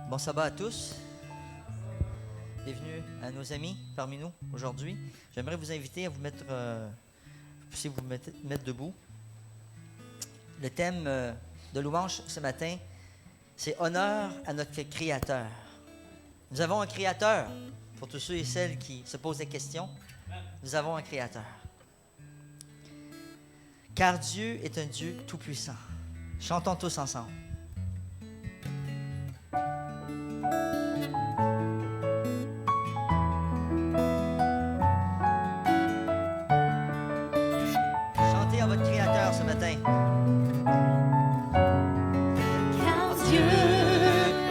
Bon sabbat à tous. Bienvenue à nos amis parmi nous aujourd'hui. J'aimerais vous inviter à vous mettre, si vous mettre debout. Le thème de louange ce matin, c'est honneur à notre Créateur. Nous avons un Créateur. Pour tous ceux et celles qui se posent des questions, nous avons un Créateur. Car Dieu est un Dieu tout-puissant. Chantons tous ensemble. Chantez à votre Créateur ce matin. Car Dieu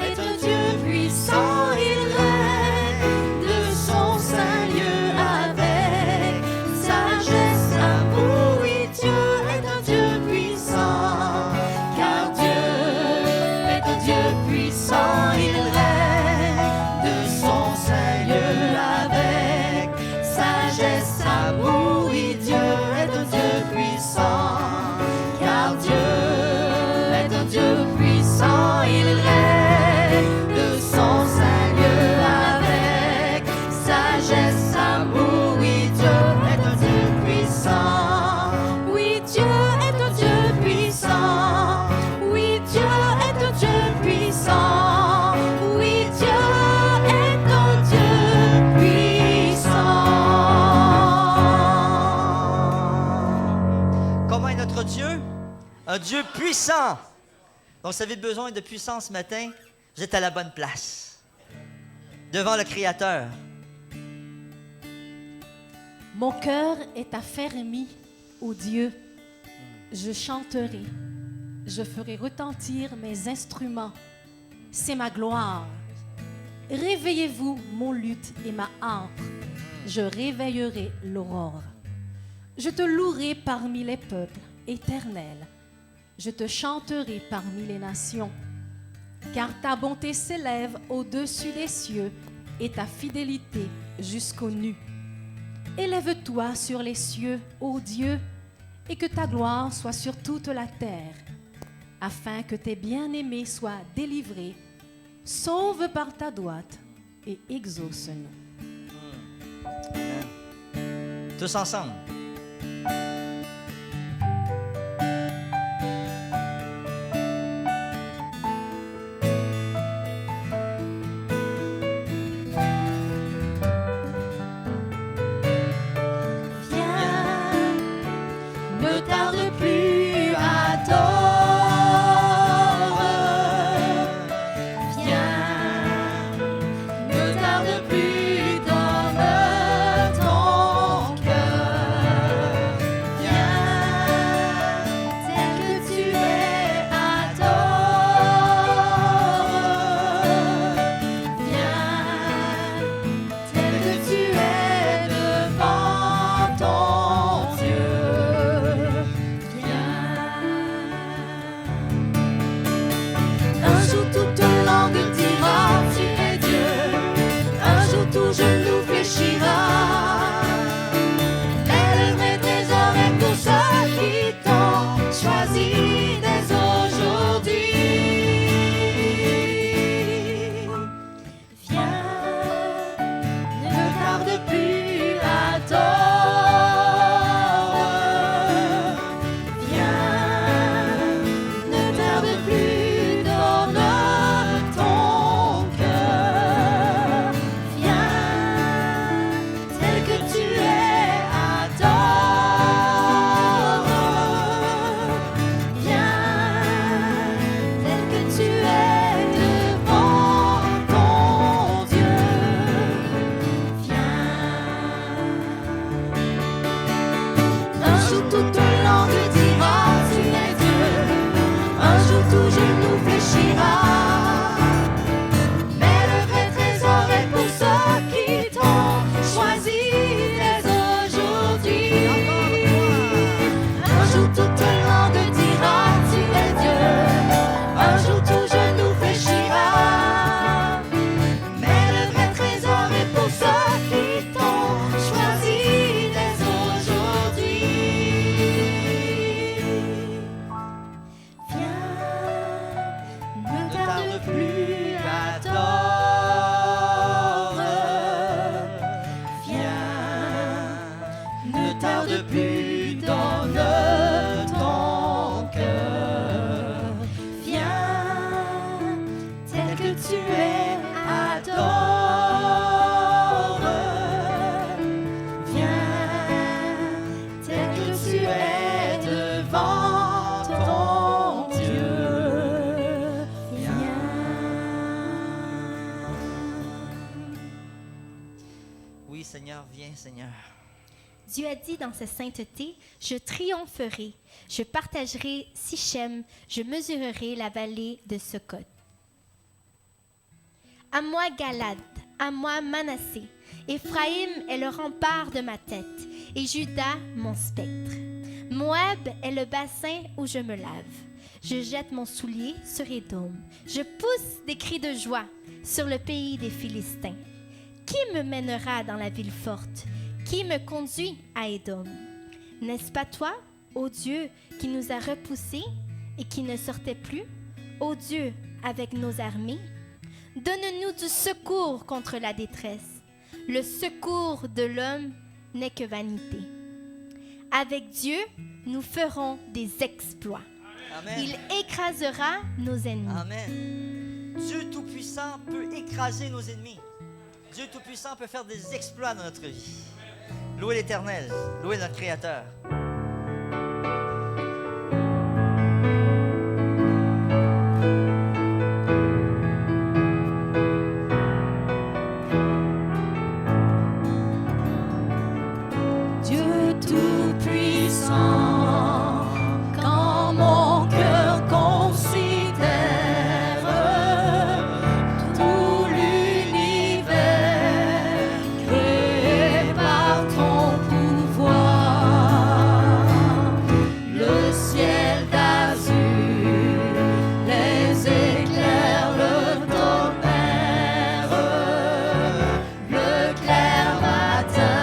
est un Dieu puissant, il règne de son saint lieu avec sagesse, amour. Oui, Dieu est un Dieu puissant, car Dieu est un Dieu puissant, il règne de son saint lieu avec sagesse, amour. Oui, Dieu est un Dieu puissant, car Dieu est un Dieu puissant, il règne de son saint lieu avec sagesse, amour. Oui, Dieu est un Dieu puissant. Oui, Dieu est un Dieu puissant. Oui, Dieu est un Dieu puissant. Oui, Dieu est un Dieu puissant. Comment est notre Dieu? Un Dieu puissant. Donc, si vous avez besoin de puissance ce matin, vous êtes à la bonne place. Devant le Créateur. Mon cœur est affermi, ô Dieu. Je chanterai, je ferai retentir mes instruments. C'est ma gloire. Réveillez-vous, mon luth et ma harpe. Je réveillerai l'aurore. Je te louerai parmi les peuples, éternel. Je te chanterai parmi les nations. Car ta bonté s'élève au-dessus des cieux et ta fidélité jusqu'aux nues. Élève-toi sur les cieux, ô Dieu, et que ta gloire soit sur toute la terre, afin que tes bien-aimés soient délivrés. Sauve par ta droite et exauce-nous. Amen. Tous ensemble. Viens, ne tarde plus, adore. Viens, ne tarde plus, donne ton cœur. Seigneur, viens, Seigneur. Dieu a dit dans sa sainteté, « Je triompherai, je partagerai Sichem, je mesurerai la vallée de Sukkot. » À moi Galad, à moi Manassé, Éphraïm est le rempart de ma tête, et Juda mon spectre. Moab est le bassin où je me lave. Je jette mon soulier sur Édom. Je pousse des cris de joie sur le pays des Philistins. Qui me mènera dans la ville forte? Qui me conduit à Édom? N'est-ce pas toi, ô Dieu, qui nous a repoussés et qui ne sortait plus? Ô Dieu, avec nos armées? Donne-nous du secours contre la détresse. Le secours de l'homme n'est que vanité. Avec Dieu, nous ferons des exploits. Amen. Il écrasera nos ennemis. Amen. Dieu Tout-Puissant peut écraser nos ennemis. Dieu Tout-Puissant peut faire des exploits dans notre vie. Louez l'Éternel, louez notre Créateur. Dieu Tout-Puissant, quand mon cœur considère tout l'univers créé par ton pouvoir, le ciel d'azur, les éclairs, le tonnerre, le clair matin.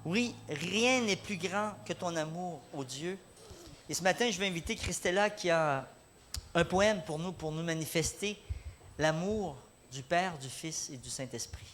Oui, rien n'est plus grand que ton amour, ô Dieu. Et ce matin, je vais inviter Christella qui a un poème pour nous manifester l'amour du Père, du Fils et du Saint-Esprit.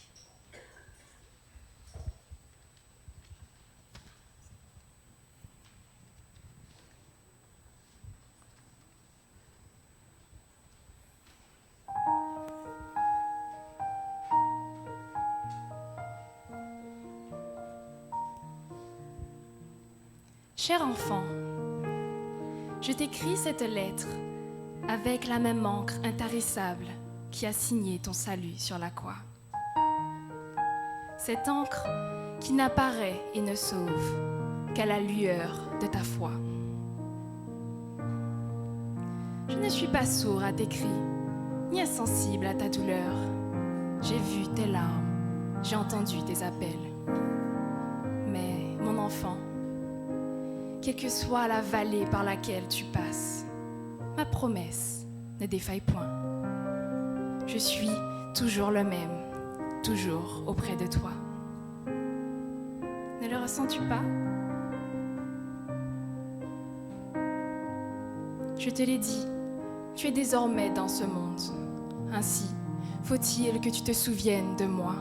Cher enfant, je t'écris cette lettre avec la même encre intarissable qui a signé ton salut sur la croix. Cette encre qui n'apparaît et ne sauve qu'à la lueur de ta foi. Je ne suis pas sourd à tes cris, ni insensible à ta douleur. J'ai vu tes larmes, j'ai entendu tes appels. Mais, mon enfant, quelle que soit la vallée par laquelle tu passes, ma promesse ne défaille point. Je suis toujours le même, toujours auprès de toi. Ne le ressens-tu pas? Je te l'ai dit, tu es désormais dans ce monde. Ainsi, faut-il que tu te souviennes de moi,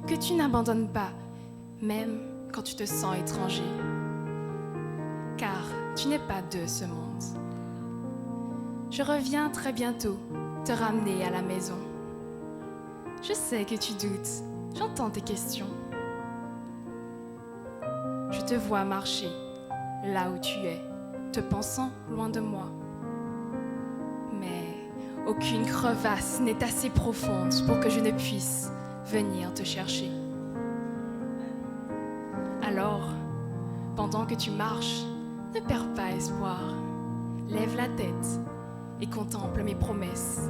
que tu n'abandonnes pas, même quand tu te sens étranger. Car tu n'es pas de ce monde. Je reviens très bientôt te ramener à la maison. Je sais que tu doutes, j'entends tes questions. Je te vois marcher là où tu es, te pensant loin de moi. Mais aucune crevasse n'est assez profonde pour que je ne puisse venir te chercher. Alors, pendant que tu marches, ne perds pas espoir. Lève la tête et contemple mes promesses.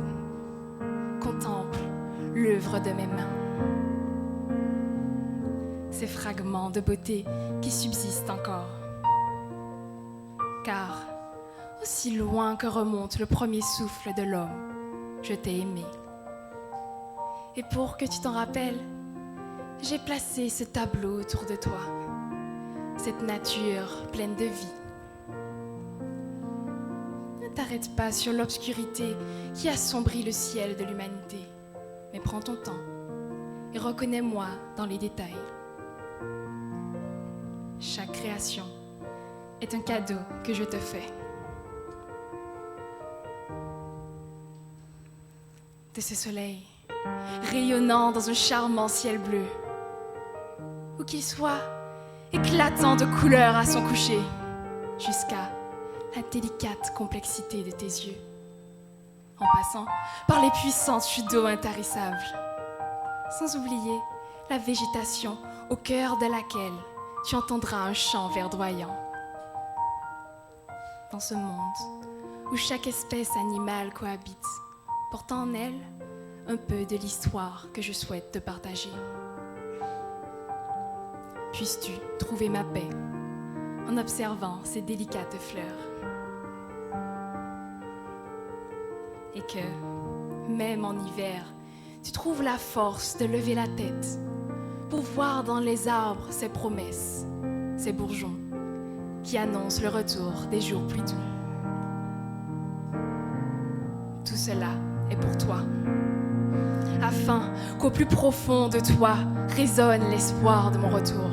Contemple l'œuvre de mes mains. Ces fragments de beauté qui subsistent encore. Car, aussi loin que remonte le premier souffle de l'homme, je t'ai aimé. Et pour que tu t'en rappelles, j'ai placé ce tableau autour de toi, cette nature pleine de vie. Ne t'arrête pas sur l'obscurité qui assombrit le ciel de l'humanité, mais prends ton temps et reconnais-moi dans les détails. Chaque création est un cadeau que je te fais. De ce soleil rayonnant dans un charmant ciel bleu, ou qu'il soit éclatant de couleurs à son coucher, jusqu'à la délicate complexité de tes yeux, en passant par les puissantes chutes d'eau intarissables, sans oublier la végétation au cœur de laquelle tu entendras un chant verdoyant. Dans ce monde où chaque espèce animale cohabite, portant en elle un peu de l'histoire que je souhaite te partager. Puisses-tu trouver ma paix en observant ces délicates fleurs. Et que, même en hiver, tu trouves la force de lever la tête pour voir dans les arbres ces promesses, ces bourgeons qui annoncent le retour des jours plus doux. Tout cela est pour toi, afin qu'au plus profond de toi résonne l'espoir de mon retour,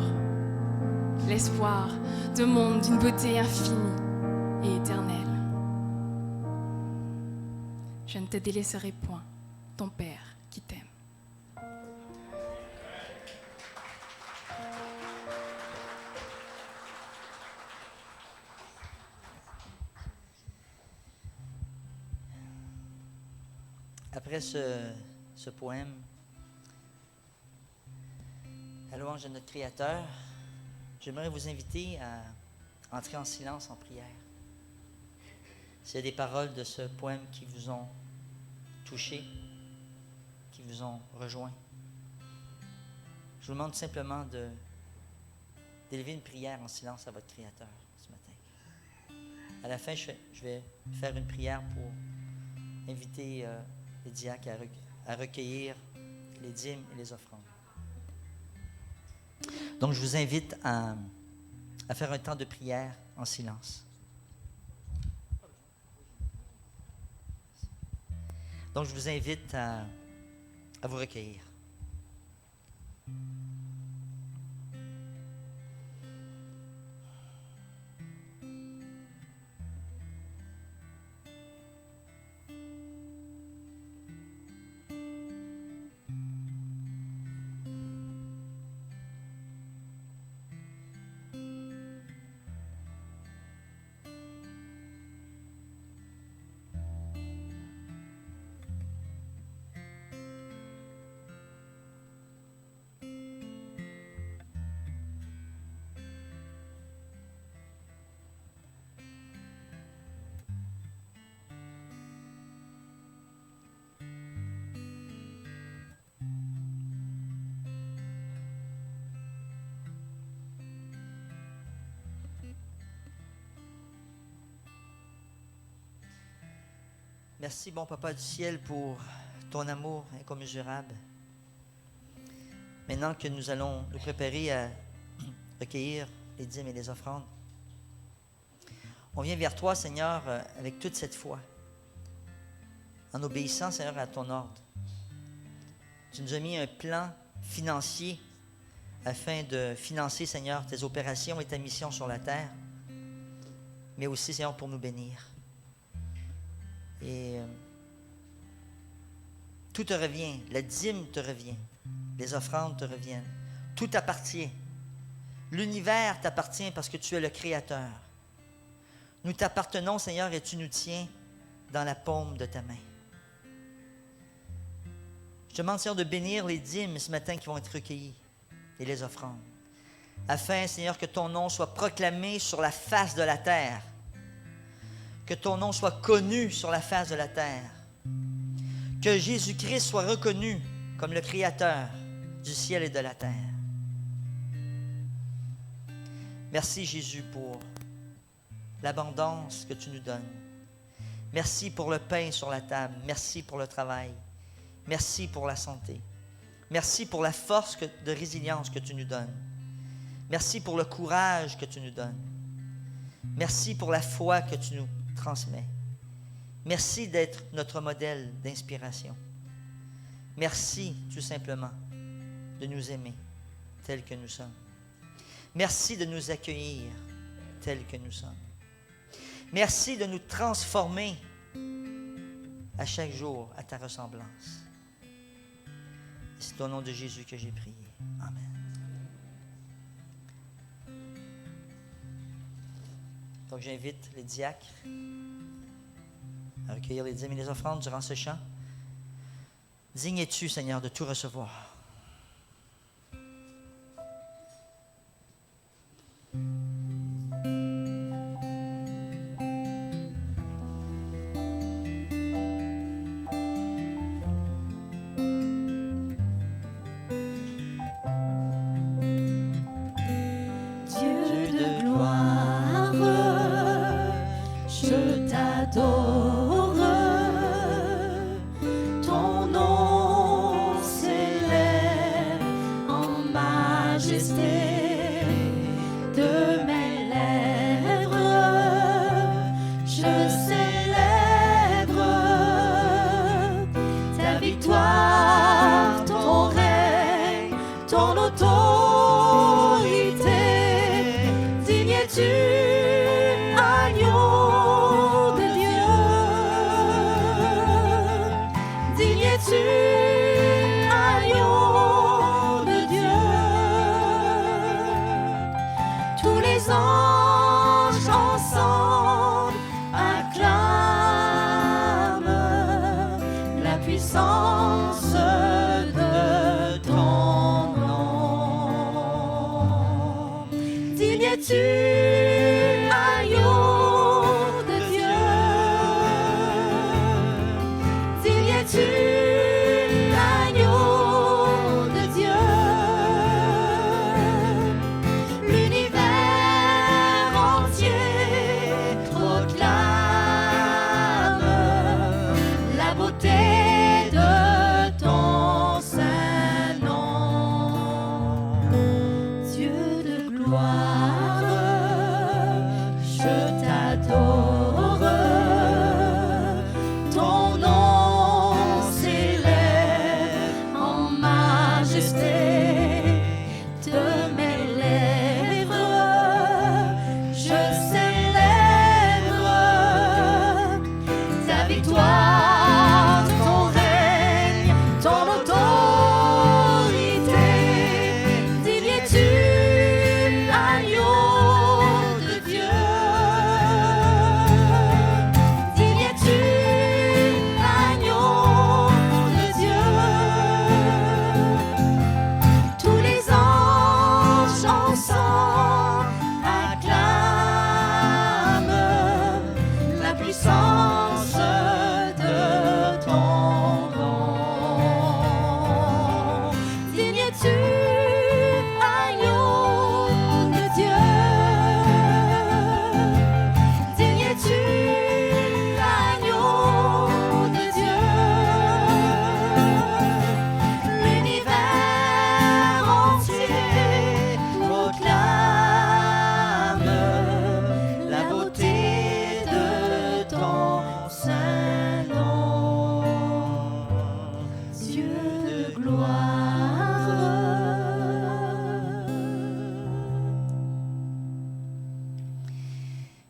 l'espoir de monde d'une beauté infinie et éternelle. Je ne te délaisserai point, ton Père qui t'aime. Après ce poème, à louange de notre Créateur, j'aimerais vous inviter à entrer en silence en prière. S'il y a des paroles de ce poème qui vous ont touché, qui vous ont rejoint, je vous demande simplement d'élever une prière en silence à votre Créateur ce matin. À la fin, je vais faire une prière pour inviter les diacres à recueillir les dîmes et les offrandes. Donc, je vous invite à faire un temps de prière en silence. Donc, je vous invite à vous recueillir. Merci, bon Papa du ciel, pour ton amour incommensurable. Maintenant que nous allons nous préparer à recueillir les dîmes et les offrandes, on vient vers toi, Seigneur, avec toute cette foi, en obéissant, Seigneur, à ton ordre. Tu nous as mis un plan financier afin de financer, Seigneur, tes opérations et ta mission sur la terre, mais aussi, Seigneur, pour nous bénir. Et tout te revient, la dîme te revient, les offrandes te reviennent, tout t'appartient. L'univers t'appartient parce que tu es le Créateur. Nous t'appartenons, Seigneur, et tu nous tiens dans la paume de ta main. Je te demande, Seigneur, de bénir les dîmes ce matin qui vont être recueillies et les offrandes, afin, Seigneur, que ton nom soit proclamé sur la face de la terre. Que ton nom soit connu sur la face de la terre. Que Jésus-Christ soit reconnu comme le Créateur du ciel et de la terre. Merci Jésus pour l'abondance que tu nous donnes. Merci pour le pain sur la table. Merci pour le travail. Merci pour la santé. Merci pour la force de résilience que tu nous donnes. Merci pour le courage que tu nous donnes. Merci pour la foi que tu nous transmet. Merci d'être notre modèle d'inspiration. Merci, tout simplement, de nous aimer tels que nous sommes. Merci de nous accueillir tels que nous sommes. Merci de nous transformer à chaque jour à ta ressemblance. C'est au nom de Jésus que j'ai prié. Amen. Donc, j'invite les diacres à recueillir les dîmes et les offrandes durant ce chant. Digne es-tu, Seigneur, de tout recevoir. Dieu de gloire.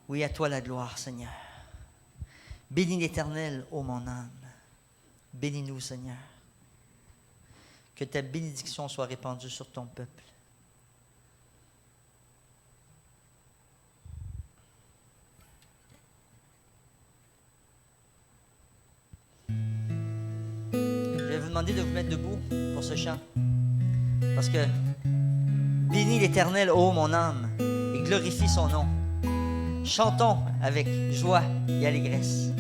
Oui, à toi la gloire, Seigneur. Bénis l'Éternel, ô mon âme. Bénis-nous, Seigneur. Que ta bénédiction soit répandue sur ton peuple. Je vais vous demander de vous mettre debout pour ce chant. Parce que bénis l'Éternel, ô mon âme, et glorifie son nom. Chantons avec joie et allégresse.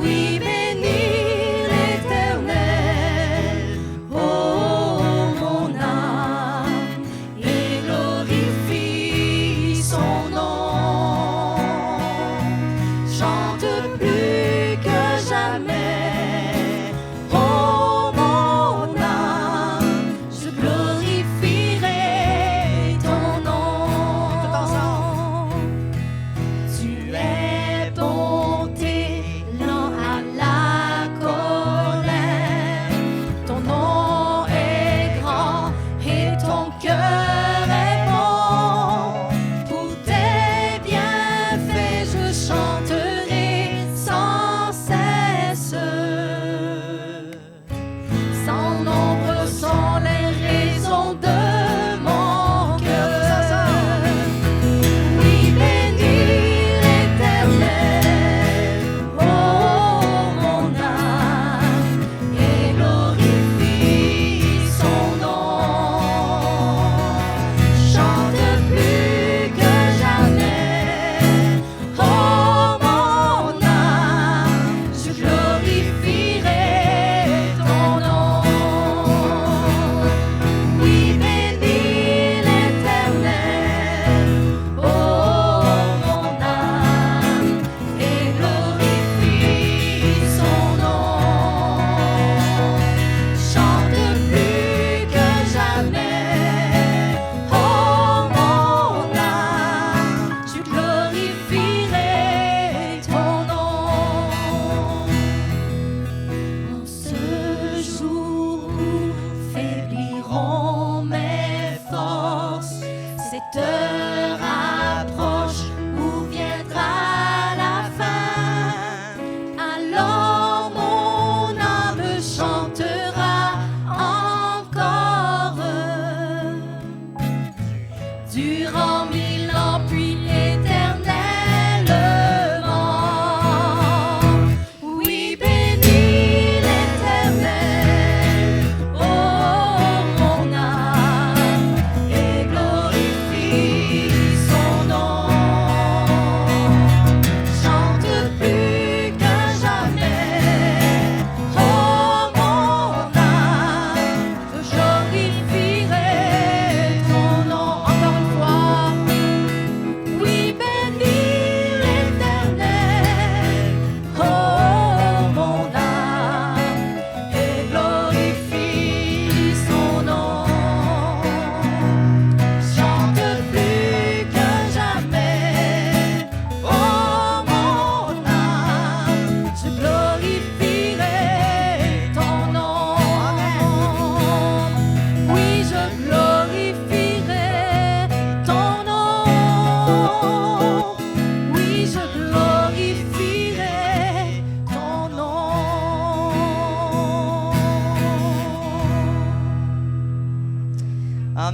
Oui, bénis l'Éternel, oh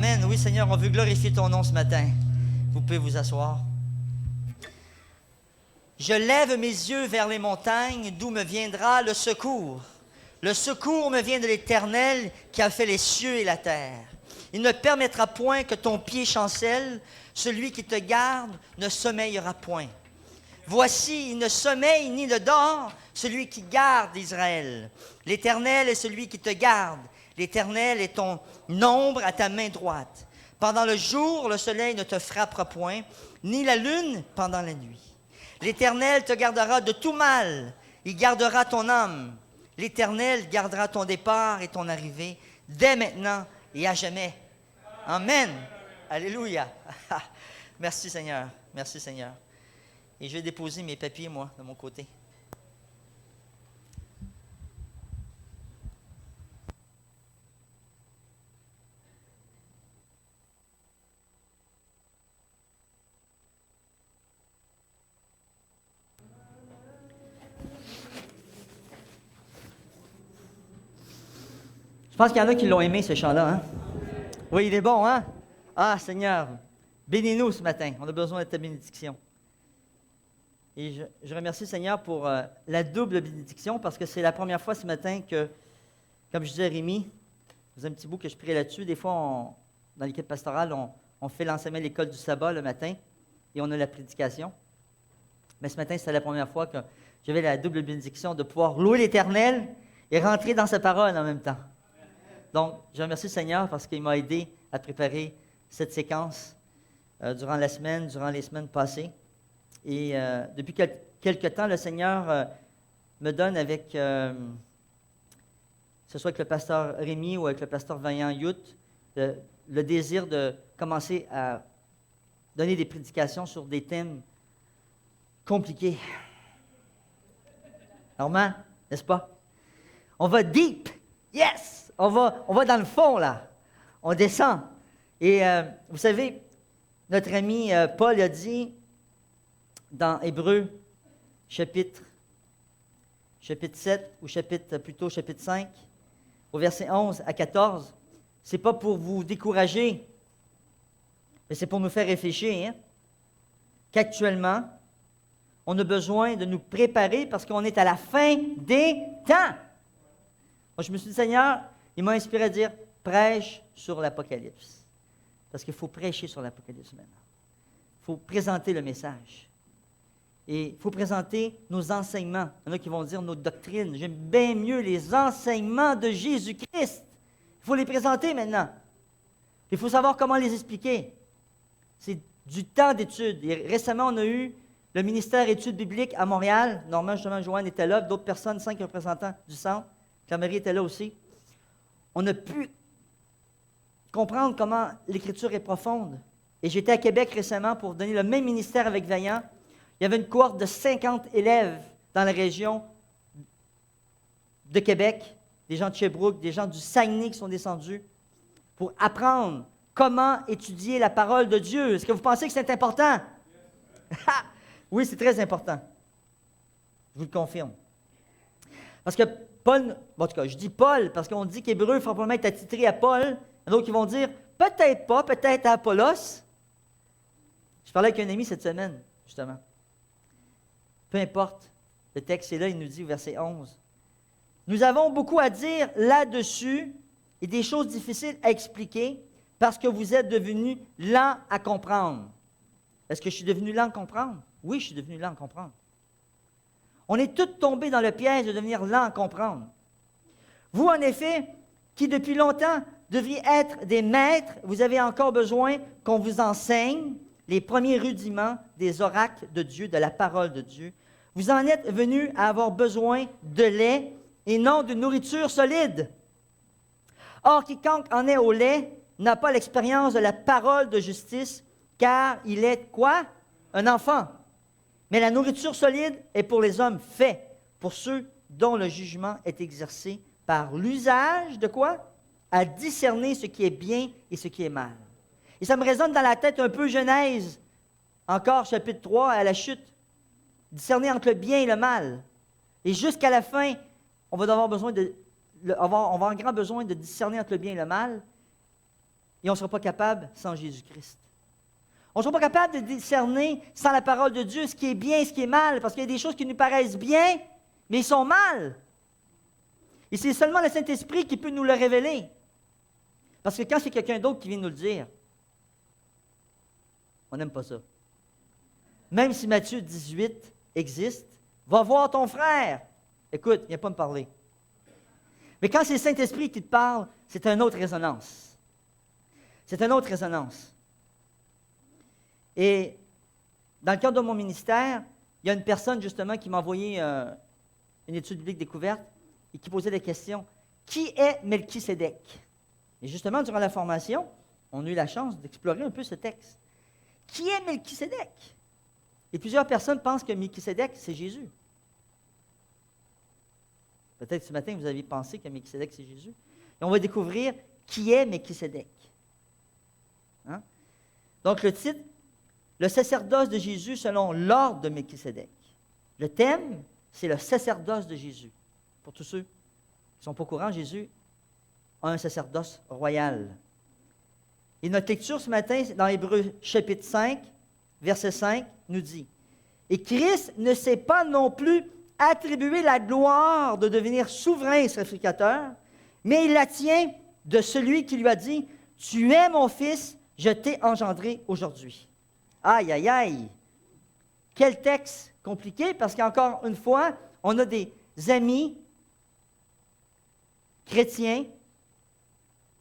Amen. Oui, Seigneur, on veut glorifier ton nom ce matin. Vous pouvez vous asseoir. Je lève mes yeux vers les montagnes, d'où me viendra le secours. Le secours me vient de l'Éternel qui a fait les cieux et la terre. Il ne permettra point que ton pied chancelle. Celui qui te garde ne sommeillera point. Voici, il ne sommeille ni ne dort, celui qui garde Israël. L'Éternel est celui qui te garde. L'Éternel est ton ombre à ta main droite. Pendant le jour, le soleil ne te frappera point, ni la lune pendant la nuit. L'Éternel te gardera de tout mal. Il gardera ton âme. L'Éternel gardera ton départ et ton arrivée, dès maintenant et à jamais. Amen. Alléluia. Merci Seigneur. Merci Seigneur. Et je vais déposer mes papiers, moi, de mon côté. Je pense qu'il y en a qui l'ont aimé, ce chant-là. Hein? Oui, il est bon, hein? Ah, Seigneur, bénis-nous ce matin. On a besoin de ta bénédiction. Et je remercie, Seigneur, pour la double bénédiction, parce que c'est la première fois ce matin que, comme je disais à Rémi, vous avez un petit bout que je prie là-dessus. Des fois, dans l'équipe pastorale, on fait l'enseignement de l'école du sabbat le matin, et on a la prédication. Mais ce matin, c'était la première fois que j'avais la double bénédiction de pouvoir louer l'Éternel et rentrer dans sa parole en même temps. Donc, je remercie le Seigneur parce qu'il m'a aidé à préparer cette séquence durant la semaine, durant les semaines passées. Et depuis quelque temps, le Seigneur me donne avec, que ce soit avec le pasteur Rémi ou avec le pasteur Vaillant Youth, le désir de commencer à donner des prédications sur des thèmes compliqués. Normand, n'est-ce pas? On va deep. Yes! On va dans le fond, là. On descend. Et vous savez, notre ami Paul a dit dans Hébreux, chapitre 7, ou chapitre 5, au verset 11 à 14, c'est pas pour vous décourager, mais c'est pour nous faire réfléchir, hein, qu'actuellement, on a besoin de nous préparer parce qu'on est à la fin des temps. Moi, je me suis dit, Seigneur, il m'a inspiré à dire, prêche sur l'Apocalypse. Parce qu'il faut prêcher sur l'Apocalypse maintenant. Il faut présenter le message. Et il faut présenter nos enseignements. Il y en a qui vont dire nos doctrines. J'aime bien mieux les enseignements de Jésus-Christ. Il faut les présenter maintenant. Il faut savoir comment les expliquer. C'est du temps d'études. Et récemment, on a eu le ministère études bibliques à Montréal. Normalement, justement, Joanne était là. D'autres personnes, 5 représentants du centre. Claire-Marie était là aussi. On a pu comprendre comment l'Écriture est profonde. Et j'étais à Québec récemment pour donner le même ministère avec Vaillant. Il y avait une cohorte de 50 élèves dans la région de Québec, des gens de Sherbrooke, des gens du Saguenay qui sont descendus pour apprendre comment étudier la parole de Dieu. Est-ce que vous pensez que c'est important? Oui, c'est très important. Je vous le confirme. Parce que Paul, en tout cas, je dis Paul, parce qu'on dit qu'Hébreu va probablement être attitré à Paul. Il y en a d'autres qui vont dire, peut-être pas, peut-être à Apollos. Je parlais avec un ami cette semaine, justement. Peu importe, le texte est là, il nous dit au verset 11. Nous avons beaucoup à dire là-dessus et des choses difficiles à expliquer parce que vous êtes devenus lents à comprendre. Est-ce que je suis devenu lent à comprendre? Oui, je suis devenu lent à comprendre. On est tous tombés dans le piège de devenir lents à comprendre. Vous, en effet, qui depuis longtemps deviez être des maîtres, vous avez encore besoin qu'on vous enseigne les premiers rudiments des oracles de Dieu, de la parole de Dieu. Vous en êtes venus à avoir besoin de lait et non de nourriture solide. Or, quiconque en est au lait n'a pas l'expérience de la parole de justice, car il est quoi? Un enfant. Mais la nourriture solide est pour les hommes faits, pour ceux dont le jugement est exercé par l'usage de quoi? À discerner ce qui est bien et ce qui est mal. Et ça me résonne dans la tête un peu Genèse, encore chapitre 3, à la chute. Discerner entre le bien et le mal. Et jusqu'à la fin, on va avoir un grand besoin de discerner entre le bien et le mal. et on ne sera pas capable sans Jésus-Christ. On ne sera pas capable de discerner sans la parole de Dieu ce qui est bien et ce qui est mal, parce qu'il y a des choses qui nous paraissent bien, mais ils sont mal. Et c'est seulement le Saint-Esprit qui peut nous le révéler. Parce que quand c'est quelqu'un d'autre qui vient nous le dire, on n'aime pas ça. Même si Matthieu 18 existe, va voir ton frère. Écoute, il vient pas me parler. Mais quand c'est le Saint-Esprit qui te parle, c'est une autre résonance. C'est une autre résonance. Et dans le cadre de mon ministère, il y a une personne justement qui m'a envoyé une étude biblique découverte et qui posait des questions. Qui est Melchisédek? Et justement, durant la formation, on a eu la chance d'explorer un peu ce texte. Qui est Melchisédek? Et plusieurs personnes pensent que Melchisédek, c'est Jésus. Peut-être ce matin, vous avez pensé que Melchisédek, c'est Jésus. Et on va découvrir qui est Melchisédek. Hein? Donc, le titre, le sacerdoce de Jésus selon l'ordre de Melchisédek. Le thème, c'est le sacerdoce de Jésus. Pour tous ceux qui ne sont pas au courant, Jésus a un sacerdoce royal. Et notre lecture ce matin, dans Hébreux chapitre 5, verset 5, nous dit « Et Christ ne s'est pas non plus attribué la gloire de devenir souverain et sacrificateur, mais il la tient de celui qui lui a dit « Tu es mon fils, je t'ai engendré aujourd'hui. » Aïe, aïe, aïe! Quel texte compliqué, parce qu'encore une fois, on a des amis chrétiens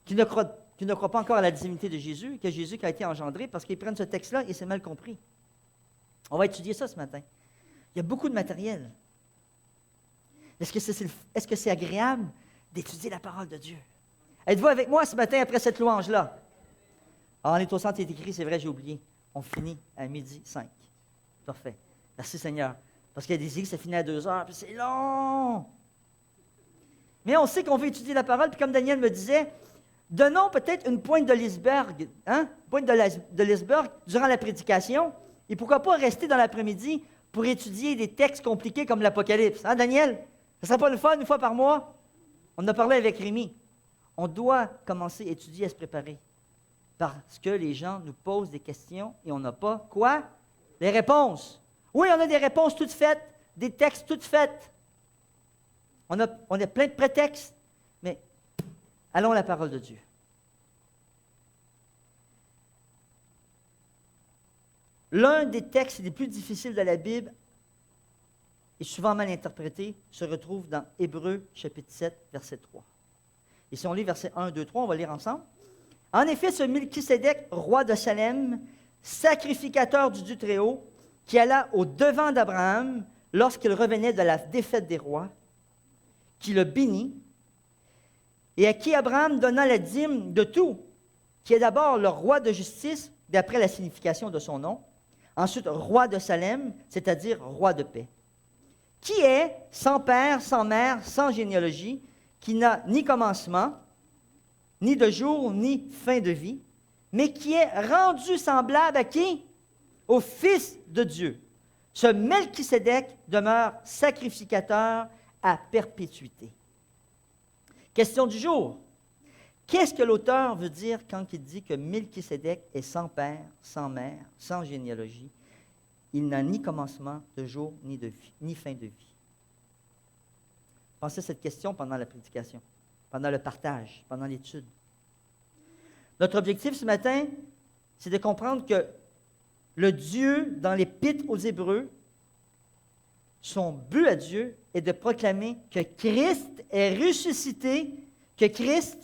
qui ne croient pas encore à la divinité de Jésus, que Jésus qui a été engendré, parce qu'ils prennent ce texte-là et c'est mal compris. On va étudier ça ce matin. Il y a beaucoup de matériel. Est-ce que c'est agréable d'étudier la parole de Dieu? Êtes-vous avec moi ce matin après cette louange-là? Ah, on est au centre, il est écrit, c'est vrai, j'ai oublié. On finit à 12h05. Parfait. Merci Seigneur. Parce qu'il y a des églises, ça finit à 2h, puis c'est long. Mais on sait qu'on veut étudier la parole, puis comme Daniel me disait, donnons peut-être une pointe de l'iceberg, pointe de l'iceberg durant la prédication, et pourquoi pas rester dans l'après-midi pour étudier des textes compliqués comme l'Apocalypse. Hein, Daniel? Ça ne serait pas le fun une fois par mois? On en a parlé avec Rémi. On doit commencer à étudier, à se préparer. Parce que les gens nous posent des questions et on n'a pas, quoi? Les réponses. Oui, on a des réponses toutes faites, des textes toutes faits. On a plein de prétextes, mais allons à la parole de Dieu. L'un des textes les plus difficiles de la Bible et souvent mal interprété se retrouve dans Hébreux chapitre 7, verset 3. Et si on lit versets 1, 2, 3, on va lire ensemble. En effet, ce Melchisédek, roi de Salem, sacrificateur du Dieu Très-Haut, qui alla au devant d'Abraham lorsqu'il revenait de la défaite des rois, qui le bénit, et à qui Abraham donna la dîme de tout, qui est d'abord le roi de justice, d'après la signification de son nom, ensuite roi de Salem, c'est-à-dire roi de paix, qui est sans père, sans mère, sans généalogie, qui n'a ni commencement, ni de jour, ni fin de vie, mais qui est rendu semblable à qui? Au Fils de Dieu. Ce Melchisédek demeure sacrificateur à perpétuité. Question du jour. Qu'est-ce que l'auteur veut dire quand il dit que Melchisédek est sans père, sans mère, sans généalogie? Il n'a ni commencement de jour, ni de vie, ni fin de vie. Pensez à cette question pendant la prédication, pendant le partage, pendant l'étude. Notre objectif ce matin, c'est de comprendre que le Dieu, dans l'Épître aux Hébreux, son but à Dieu est de proclamer que Christ est ressuscité, que Christ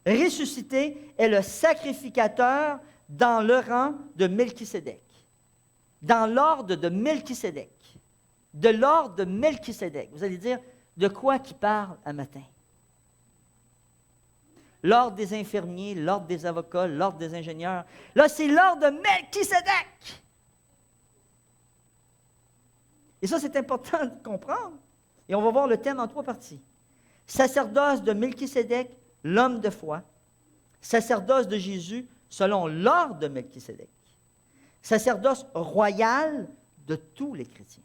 ressuscité est le sacrificateur dans le rang de Melchisédek, dans l'ordre de Melchisédek, de l'ordre de Melchisédek. Vous allez dire, de quoi qu'il parle un matin? L'ordre des infirmiers, l'ordre des avocats, l'ordre des ingénieurs. Là, c'est l'ordre de Melchisédek. Et ça, c'est important de comprendre. Et on va voir le thème en 3 parties. Sacerdoce de Melchisédek, l'homme de foi. Sacerdoce de Jésus, selon l'ordre de Melchisédek. Sacerdoce royal de tous les chrétiens.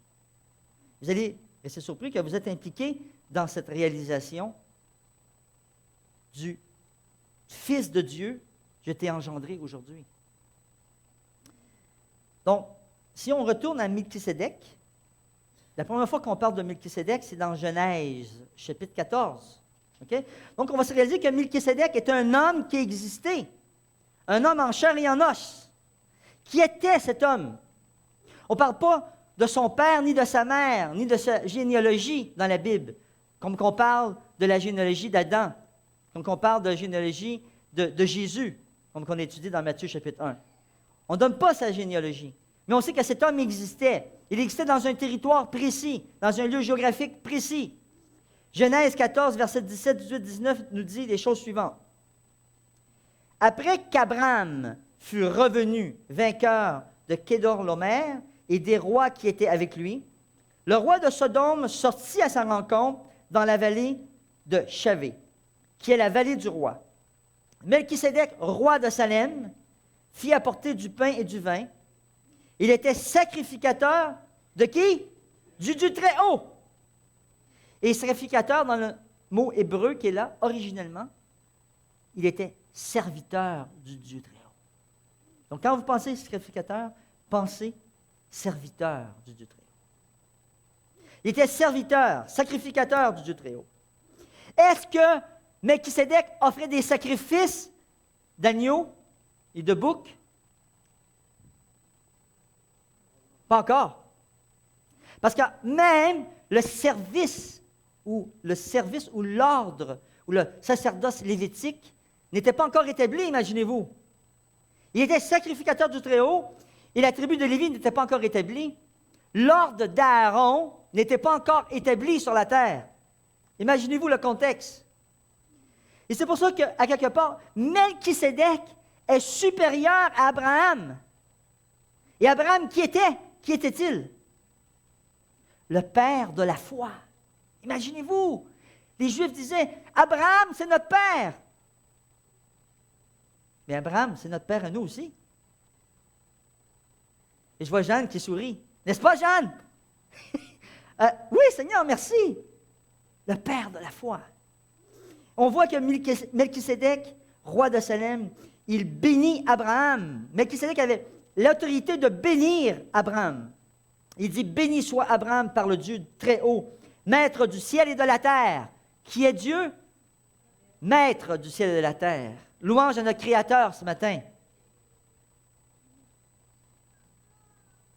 Vous allez rester surpris que vous êtes impliqués dans cette réalisation du Fils de Dieu je t'ai engendré aujourd'hui. Donc, si on retourne à Melchisédek, la première fois qu'on parle de Melchisédek, c'est dans Genèse, chapitre 14. Okay? Donc, on va se réaliser que Melchisédek est un homme qui existait, un homme en chair et en os. Qui était cet homme? On ne parle pas de son père, ni de sa mère, ni de sa généalogie dans la Bible, comme qu'on parle de la généalogie d'Adam, comme qu'on parle de la généalogie de Jésus, comme qu'on a étudié dans Matthieu chapitre 1. On ne donne pas sa généalogie, mais on sait que cet homme existait. Il existait dans un territoire précis, dans un lieu géographique précis. Genèse 14, versets 17, 18, 19 nous dit les choses suivantes. Après qu'Abraham fut revenu vainqueur de Kédorlaomer et des rois qui étaient avec lui, le roi de Sodome sortit à sa rencontre dans la vallée de Chavé, qui est la vallée du roi. Melchisédek, roi de Salem, fit apporter du pain et du vin. Il était sacrificateur de qui? Du Dieu très haut. Et sacrificateur, dans le mot hébreu qui est là, originellement, il était serviteur du Dieu très haut. Donc, quand vous pensez sacrificateur, pensez serviteur du Dieu très haut. Il était serviteur, sacrificateur du Dieu très haut. Est-ce que Melchisédek offrait des sacrifices d'agneaux et de boucs? Pas encore. Parce que même le service ou l'ordre ou le sacerdoce lévitique n'était pas encore établi, imaginez-vous. Il était sacrificateur du Très-Haut et la tribu de Lévi n'était pas encore établie. L'ordre d'Aaron n'était pas encore établi sur la terre. Imaginez-vous le contexte. Et c'est pour ça qu'à quelque part, Melchisédek est supérieur à Abraham. Et Abraham, qui était? Qui était-il? Le père de la foi. Imaginez-vous, les Juifs disaient, Abraham, c'est notre père. Mais Abraham, c'est notre père à nous aussi. Et je vois Jeanne qui sourit. N'est-ce pas, Jeanne? Oui, Seigneur, merci. Le père de la foi. On voit que Melchisédek, roi de Salem, il bénit Abraham. Melchisédek avait l'autorité de bénir Abraham. Il dit, béni soit Abraham par le Dieu très haut, maître du ciel et de la terre. Qui est Dieu? Maître du ciel et de la terre. Louange à notre Créateur ce matin.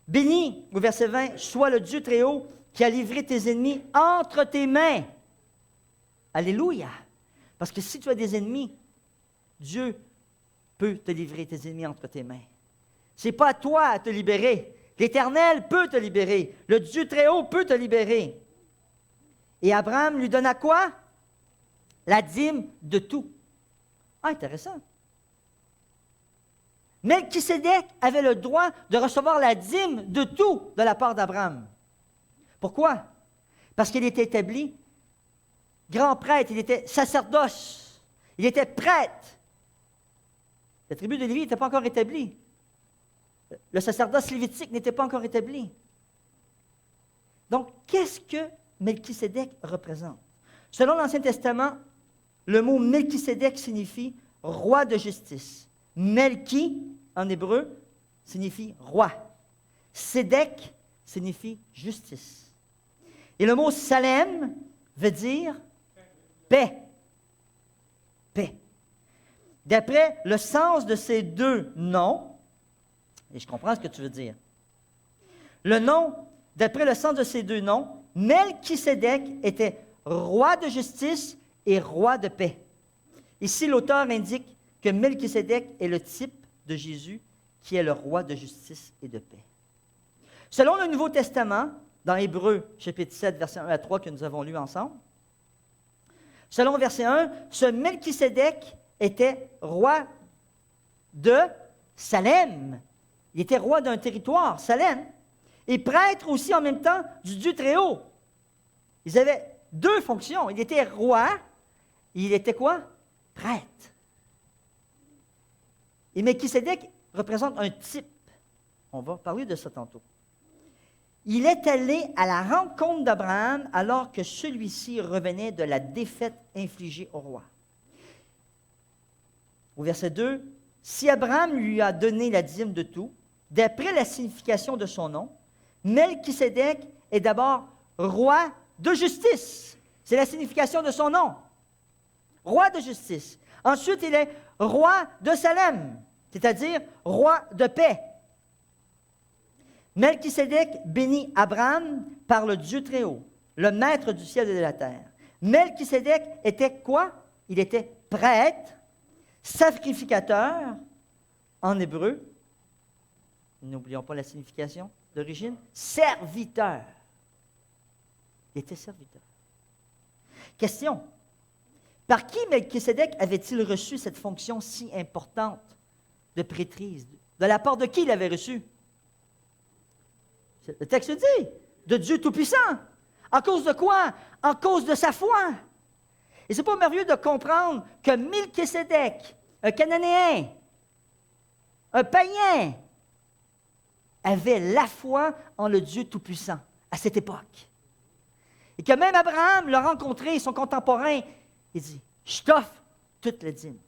Béni, au verset 20, soit le Dieu très haut qui a livré tes ennemis entre tes mains. Alléluia. Parce que si tu as des ennemis, Dieu peut te livrer tes ennemis entre tes mains. Ce n'est pas à toi à te libérer. L'Éternel peut te libérer. Le Dieu très haut peut te libérer. Et Abraham lui donna quoi? La dîme de tout. Ah, intéressant. Melchisédek avait le droit de recevoir la dîme de tout de la part d'Abraham. Pourquoi? Parce qu'il était établi grand prêtre, il était sacerdoce, il était prêtre. La tribu de Lévi n'était pas encore établie. Le sacerdoce lévitique n'était pas encore établi. Donc, qu'est-ce que Melchisédek représente? Selon l'Ancien Testament, le mot Melchisédek signifie roi de justice. Melchi, en hébreu, signifie roi. Sédek signifie justice. Et le mot Salem veut dire paix. Paix. D'après le sens de ces deux noms, et je comprends ce que tu veux dire. Le nom, d'après le sens de ces deux noms, Melchisédek était roi de justice et roi de paix. Ici, l'auteur indique que Melchisédek est le type de Jésus qui est le roi de justice et de paix. Selon le Nouveau Testament, dans Hébreux, chapitre 7, versets 1 à 3, que nous avons lu ensemble, selon verset 1, ce Melchisédek était roi de Salem. Il était roi d'un territoire, Salem, et prêtre aussi en même temps du Dieu très haut. Ils avaient deux fonctions. Il était roi, et il était quoi? Prêtre. Et Melchisédek représente un type. On va parler de ça tantôt. Il est allé à la rencontre d'Abraham alors que celui-ci revenait de la défaite infligée au roi. Au verset 2, si Abraham lui a donné la dîme de tout, d'après la signification de son nom, Melchisédek est d'abord roi de justice. C'est la signification de son nom. Roi de justice. Ensuite, il est roi de Salem, c'est-à-dire roi de paix. Melchisédek bénit Abraham par le Dieu très haut, le maître du ciel et de la terre. Melchisédek était quoi? Il était prêtre, sacrificateur, en hébreu. N'oublions pas la signification d'origine. Serviteur. Il était serviteur. Question. Par qui Melchisédek avait-il reçu cette fonction si importante de prêtrise? De la part de qui il l'avait reçu? Le texte dit, de Dieu Tout-Puissant. En cause de quoi? En cause de sa foi. Et c'est pas merveilleux de comprendre que Melchisédek, un Cananéen, un païen, avait la foi en le Dieu Tout-Puissant à cette époque. Et que même Abraham l'a rencontré, son contemporain, il dit, je t'offre toute la dîme.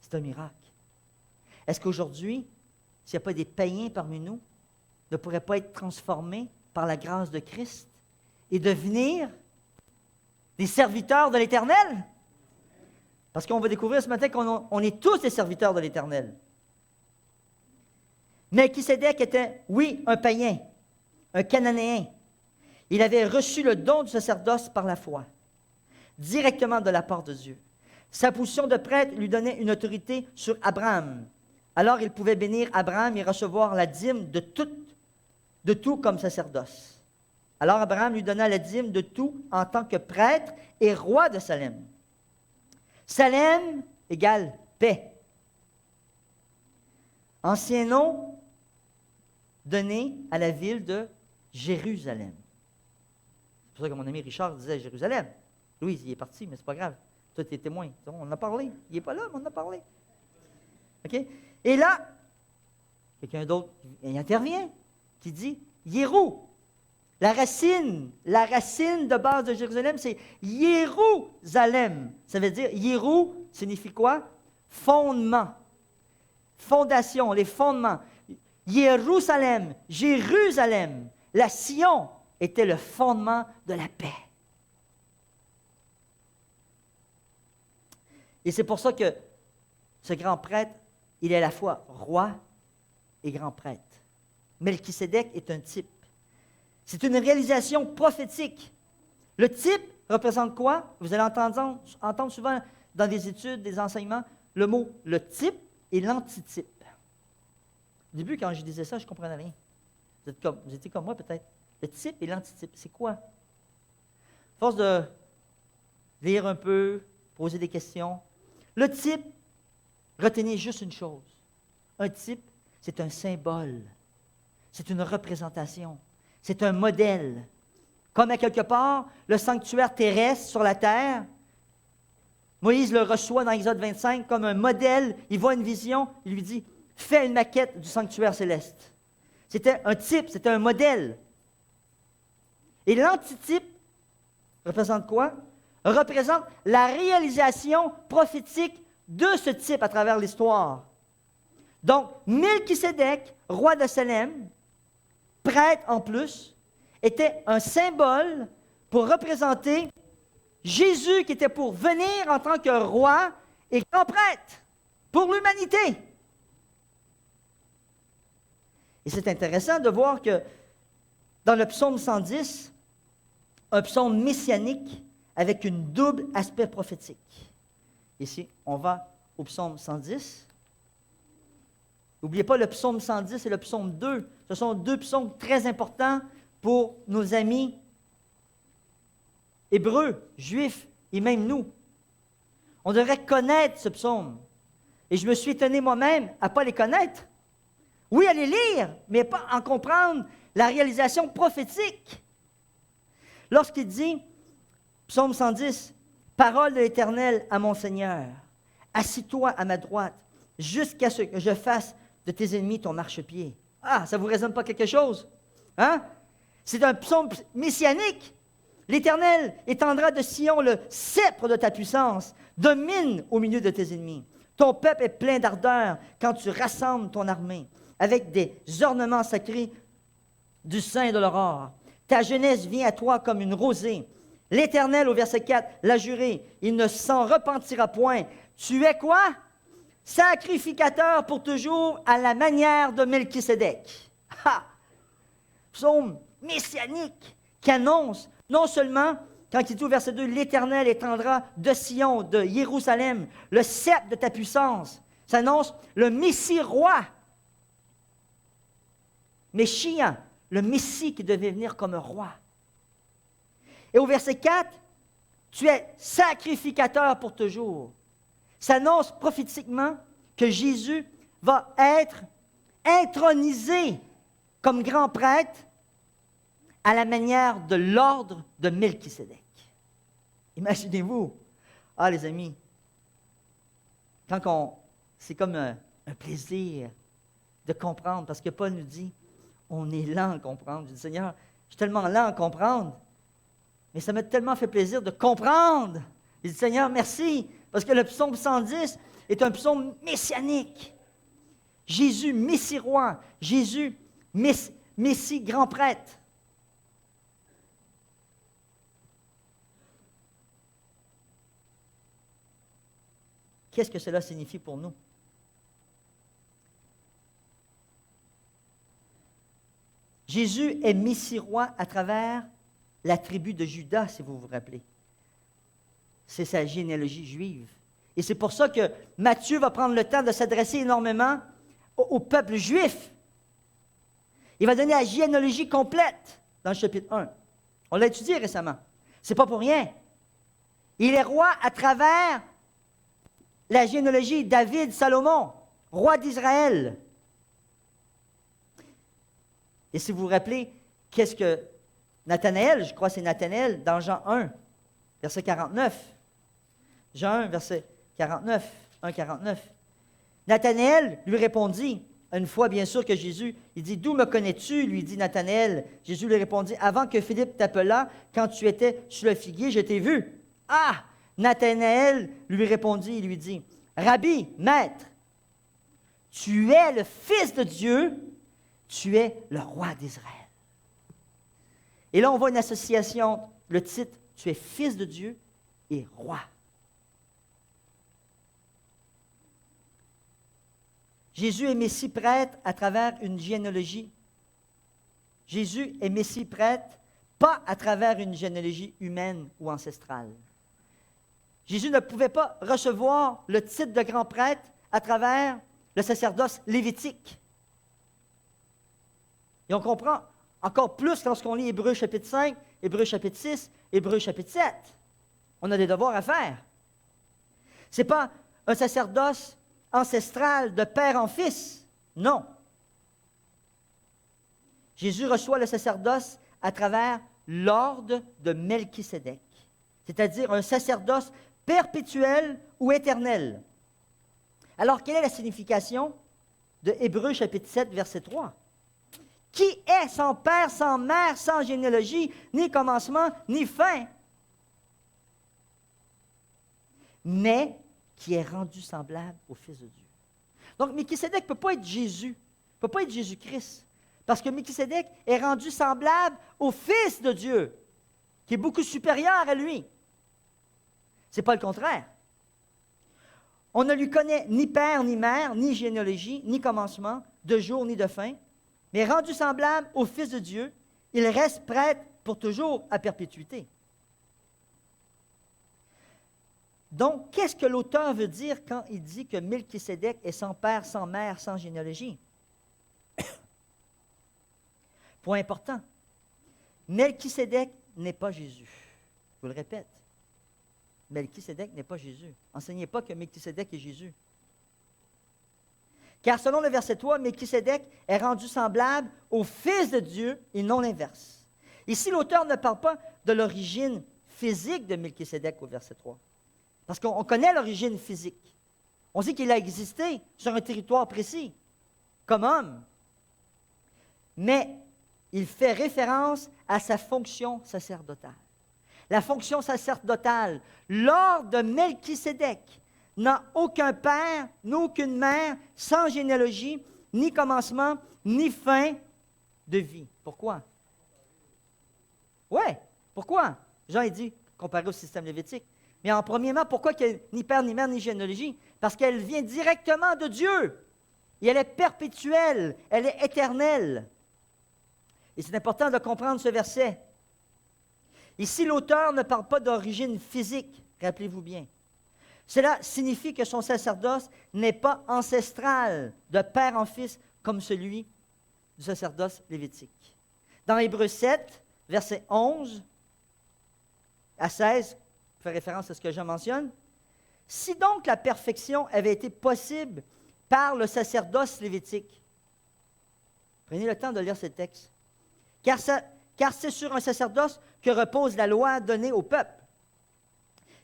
C'est un miracle. Est-ce qu'aujourd'hui, s'il n'y a pas des païens parmi nous, ne pourraient pas être transformés par la grâce de Christ et devenir des serviteurs de l'Éternel? Parce qu'on va découvrir ce matin qu'on est tous des serviteurs de l'Éternel. Melchisédek était, oui, un païen, un Cananéen. Il avait reçu le don du sacerdoce par la foi, directement de la part de Dieu. Sa position de prêtre lui donnait une autorité sur Abraham. Alors il pouvait bénir Abraham et recevoir la dîme de tout comme sacerdoce. Alors Abraham lui donna la dîme de tout en tant que prêtre et roi de Salem. Salem égale paix. Ancien nom donné à la ville de Jérusalem. C'est pour ça que mon ami Richard disait Jérusalem. Louise, il est parti, mais c'est pas grave. Toi, tu es témoin. On en a parlé. Il n'est pas là, mais on en a parlé. OK? Et là, quelqu'un d'autre il intervient, qui dit Yérou. La racine de base de Jérusalem, c'est Jérusalem. Ça veut dire, Yérou signifie quoi? Fondement. Fondation, les fondements. Jérusalem, Jérusalem. La Sion était le fondement de la paix. Et c'est pour ça que ce grand prêtre, il est à la fois roi et grand prêtre. Melchisédek est un type. C'est une réalisation prophétique. Le type représente quoi? Vous allez entendre souvent dans des études, des enseignements, le mot le type et l'antitype. Au début, quand je disais ça, je ne comprenais rien. Vous étiez comme moi peut-être. Le type et l'antitype, c'est quoi? À force de lire un peu, poser des questions, le type, retenez juste une chose. Un type, c'est un symbole. C'est une représentation. C'est un modèle. Comme à quelque part, le sanctuaire terrestre sur la terre, Moïse le reçoit dans Exode 25 comme un modèle. Il voit une vision, il lui dit, fais une maquette du sanctuaire céleste. C'était un type, c'était un modèle. Et l'antitype représente quoi? Représente la réalisation prophétique de ce type à travers l'histoire. Donc, Melchisédek, roi de Salem, prêtre en plus, était un symbole pour représenter Jésus qui était pour venir en tant que roi et grand prêtre pour l'humanité. Et c'est intéressant de voir que dans le psaume 110, un psaume messianique avec un double aspect prophétique. Ici, on va au psaume 110. N'oubliez pas le psaume 110 et le psaume 2. Ce sont deux psaumes très importants pour nos amis hébreux, juifs et même nous. On devrait connaître ce psaume. Et je me suis étonné moi-même à ne pas les connaître. Oui, à les lire, mais pas en comprendre la réalisation prophétique. Lorsqu'il dit, psaume 110, « Parole de l'Éternel à mon Seigneur, assis-toi à ma droite, jusqu'à ce que je fasse de tes ennemis ton marchepied. » Ah, ça ne vous résonne pas quelque chose? Hein? C'est un psaume messianique. L'Éternel étendra de Sion le sceptre de ta puissance, domine au milieu de tes ennemis. Ton peuple est plein d'ardeur quand tu rassembles ton armée, avec des ornements sacrés du sein de l'aurore. Ta jeunesse vient à toi comme une rosée. L'Éternel, au verset 4, l'a juré, il ne s'en repentira point. Tu es quoi? Sacrificateur pour toujours à la manière de Melchisédek. Ha! Psaume messianique qui annonce, non seulement, quand il dit au verset 2, l'Éternel étendra de Sion, de Jérusalem, le sceptre de ta puissance. Ça annonce le Messie roi. Messia, le Messie qui devait venir comme un roi. Et au verset 4, tu es sacrificateur pour toujours. Ça annonce prophétiquement que Jésus va être intronisé comme grand prêtre à la manière de l'ordre de Melchisédek. Imaginez-vous, les amis, c'est comme un plaisir de comprendre, parce que Paul nous dit, on est lent à comprendre. Je dis, Seigneur, je suis tellement lent à comprendre, mais ça m'a tellement fait plaisir de comprendre. Je dis, Seigneur, merci, parce que le psaume 110 est un psaume messianique. Jésus, Messie roi, Jésus, Messie grand prêtre. Qu'est-ce que cela signifie pour nous? Jésus est Messie roi à travers la tribu de Juda, si vous vous rappelez. C'est sa généalogie juive. Et c'est pour ça que Matthieu va prendre le temps de s'adresser énormément au peuple juif. Il va donner la généalogie complète dans le chapitre 1. On l'a étudié récemment. Ce n'est pas pour rien. Il est roi à travers la généalogie David-Salomon, roi d'Israël. Et si vous vous rappelez, qu'est-ce que Nathanaël, je crois que c'est Nathanaël, dans Jean 1, verset 49. Jean 1, verset 49, 1, 49. Nathanaël lui répondit, une fois bien sûr que Jésus, il dit, « D'où me connais-tu? » lui dit Nathanaël. Jésus lui répondit, « Avant que Philippe t'appelât, quand tu étais sur le figuier, je t'ai vu. » Ah! Nathanaël lui répondit, il lui dit, « Rabbi, maître, tu es le Fils de Dieu, tu es le roi d'Israël. » Et là, on voit une association, le titre, « Tu es Fils de Dieu et roi. » Jésus est Messie prêtre à travers une généalogie. Jésus est Messie prêtre, pas à travers une généalogie humaine ou ancestrale. Jésus ne pouvait pas recevoir le titre de grand prêtre à travers le sacerdoce lévitique. Et on comprend encore plus lorsqu'on lit Hébreux chapitre 5, Hébreux chapitre 6, Hébreux chapitre 7. On a des devoirs à faire. Ce n'est pas un sacerdoce ancestral de père en fils. Non. Jésus reçoit le sacerdoce à travers l'ordre de Melchisédek, c'est-à-dire un sacerdoce perpétuel ou éternel. Alors, quelle est la signification de Hébreux chapitre 7, verset 3? Qui est sans père, sans mère, sans généalogie, ni commencement, ni fin, mais qui est rendu semblable au Fils de Dieu. Donc, Melchisédek ne peut pas être Jésus, ne peut pas être Jésus-Christ, parce que Melchisédek est rendu semblable au Fils de Dieu, qui est beaucoup supérieur à lui. Ce n'est pas le contraire. On ne lui connaît ni père, ni mère, ni généalogie, ni commencement, de jour, ni de fin, mais rendu semblable au Fils de Dieu, il reste prêtre pour toujours à perpétuité. Donc, qu'est-ce que l'auteur veut dire quand il dit que Melchisédek est sans père, sans mère, sans généalogie? Point important. Melchisédek n'est pas Jésus. Je vous le répète. Melchisédek n'est pas Jésus. Enseignez pas que Melchisédek est Jésus. Car selon le verset 3, Melchisédek est rendu semblable au Fils de Dieu et non l'inverse. Ici, l'auteur ne parle pas de l'origine physique de Melchisédek au verset 3. Parce qu'on connaît l'origine physique. On sait qu'il a existé sur un territoire précis, comme homme. Mais il fait référence à sa fonction sacerdotale. la fonction sacerdotale, l'ordre de Melchisédek n'a aucun père, ni aucune mère, sans généalogie, ni commencement, ni fin de vie. Pourquoi? Oui, pourquoi? Jean a dit, comparé au système lévitique. Mais en premièrement, pourquoi qu'il n'y a ni père, ni mère, ni généalogie? Parce qu'elle vient directement de Dieu. Et elle est perpétuelle, elle est éternelle. Et c'est important de comprendre ce verset. Ici, l'auteur ne parle pas d'origine physique, rappelez-vous bien. Cela signifie que son sacerdoce n'est pas ancestral, de père en fils, comme celui du sacerdoce lévitique. Dans Hébreux 7, versets 11 à 16, pour faire référence à ce que je mentionne, « Si donc la perfection avait été possible par le sacerdoce lévitique, » prenez le temps de lire ces textes, « car c'est sur un sacerdoce que repose la loi donnée au peuple.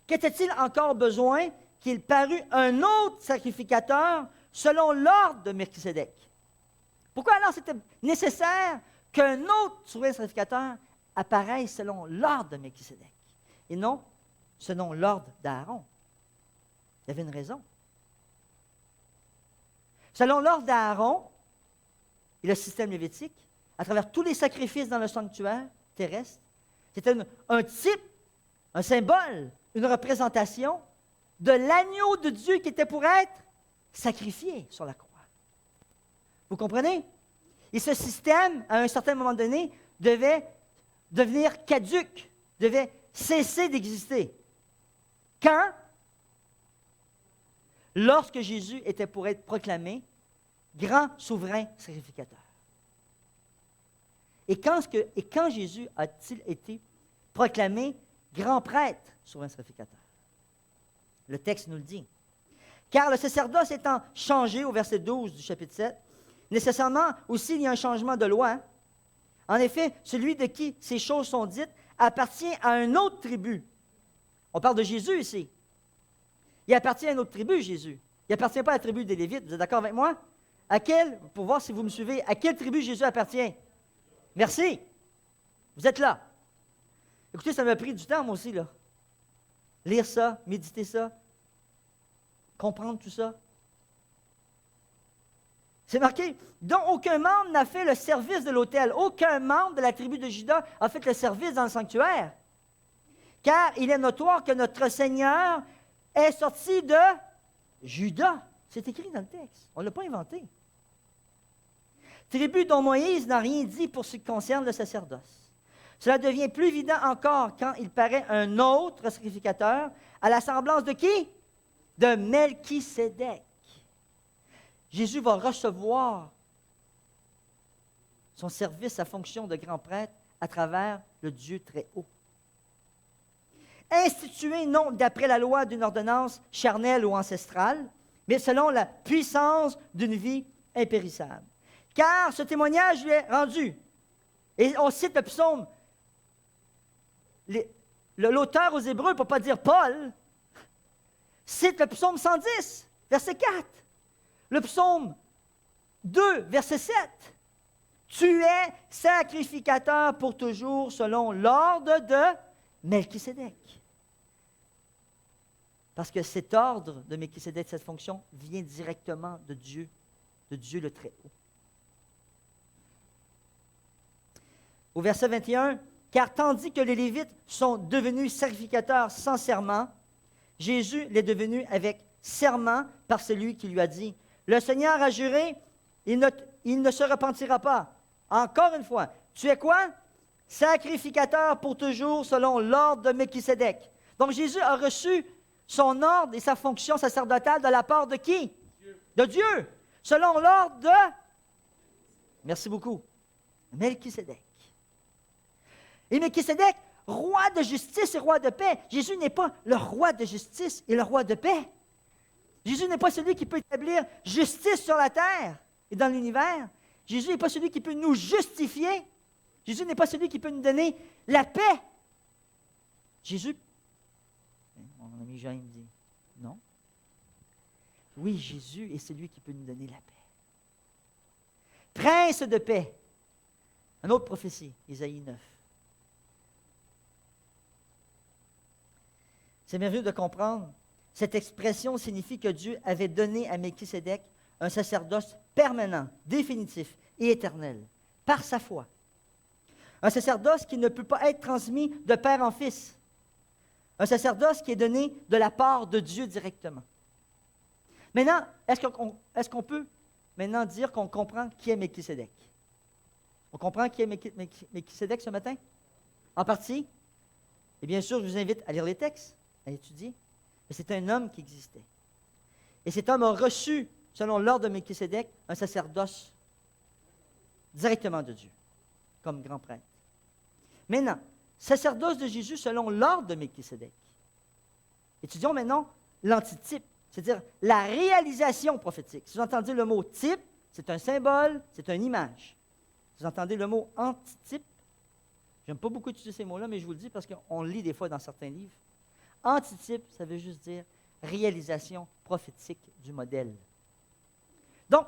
Qu'était-il encore besoin qu'il parût un autre sacrificateur selon l'ordre de Melchisédek? » Pourquoi alors c'était nécessaire qu'un autre sacrificateur apparaisse selon l'ordre de Melchisédek et non selon l'ordre d'Aaron? Il y avait une raison. Selon l'ordre d'Aaron et le système lévitique, à travers tous les sacrifices dans le sanctuaire terrestre, c'était un type, un symbole, une représentation de l'agneau de Dieu qui était pour être sacrifié sur la croix. Vous comprenez? Et ce système, à un certain moment donné, devait devenir caduc, devait cesser d'exister. Quand? Lorsque Jésus était pour être proclamé grand souverain sacrificateur. Et quand Jésus a-t-il été proclamé grand prêtre souverain sacrificateur? Le texte nous le dit. Car le sacerdoce étant changé au verset 12 du chapitre 7, nécessairement aussi il y a un changement de loi. En effet, celui de qui ces choses sont dites appartient à une autre tribu. On parle de Jésus ici. Il appartient à une autre tribu, Jésus. Il n'appartient pas à la tribu des Lévites. Vous êtes d'accord avec moi? Pour voir si vous me suivez, à quelle tribu Jésus appartient? Merci. Vous êtes là. Écoutez, ça m'a pris du temps, moi aussi, là. Lire ça, méditer ça, comprendre tout ça. C'est marqué, dont aucun membre n'a fait le service de l'autel. Aucun membre de la tribu de Juda a fait le service dans le sanctuaire. Car il est notoire que notre Seigneur est sorti de Juda. C'est écrit dans le texte. On ne l'a pas inventé. Tribu dont Moïse n'a rien dit pour ce qui concerne le sacerdoce. Cela devient plus évident encore quand il paraît un autre sacrificateur à la semblance de qui? De Melchisédek. Jésus va recevoir son service, sa fonction de grand prêtre à travers le Dieu très haut. Institué non d'après la loi d'une ordonnance charnelle ou ancestrale, mais selon la puissance d'une vie impérissable. Car ce témoignage lui est rendu. Et on cite le psaume. L'auteur aux Hébreux, pour ne pas dire Paul, cite le psaume 110, verset 4. Le psaume 2, verset 7. Tu es sacrificateur pour toujours selon l'ordre de Melchisédek. Parce que cet ordre de Melchisédek, cette fonction, vient directement de Dieu le Très-Haut. Au verset 21, « Car tandis que les Lévites sont devenus sacrificateurs sans serment, Jésus l'est devenu avec serment par celui qui lui a dit, « Le Seigneur a juré, il ne se repentira pas. » Encore une fois, tu es quoi? Sacrificateur pour toujours selon l'ordre de Melchisédek. Donc Jésus a reçu son ordre et sa fonction sacerdotale de la part de qui? Dieu. De Dieu. Selon l'ordre de... Merci beaucoup. Melchisédek. Et Melchisédek, roi de justice et roi de paix. Jésus n'est pas le roi de justice et le roi de paix. Jésus n'est pas celui qui peut établir justice sur la terre et dans l'univers. Jésus n'est pas celui qui peut nous justifier. Jésus n'est pas celui qui peut nous donner la paix. Jésus, mon ami Jean me dit, non. Oui, Jésus est celui qui peut nous donner la paix. Prince de paix. Une autre prophétie, Isaïe 9. C'est merveilleux de comprendre. Cette expression signifie que Dieu avait donné à Melchisédek un sacerdoce permanent, définitif et éternel, par sa foi. Un sacerdoce qui ne peut pas être transmis de père en fils. Un sacerdoce qui est donné de la part de Dieu directement. Maintenant, est-ce qu'on peut maintenant dire qu'on comprend qui est Melchisédek? On comprend qui est Melchisédek ce matin? En partie? Et bien sûr, je vous invite à lire les textes, à étudier. Mais c'est un homme qui existait. Et cet homme a reçu, selon l'ordre de Melchisédek, un sacerdoce directement de Dieu, comme grand prêtre. Maintenant, sacerdoce de Jésus selon l'ordre de Melchisédek. Étudions maintenant l'antitype, c'est-à-dire la réalisation prophétique. Si vous entendez le mot type, c'est un symbole, c'est une image. Si vous entendez le mot antitype, j'aime pas beaucoup utiliser ces mots-là, mais je vous le dis parce qu'on le lit des fois dans certains livres. Antitype, ça veut juste dire réalisation prophétique du modèle. Donc,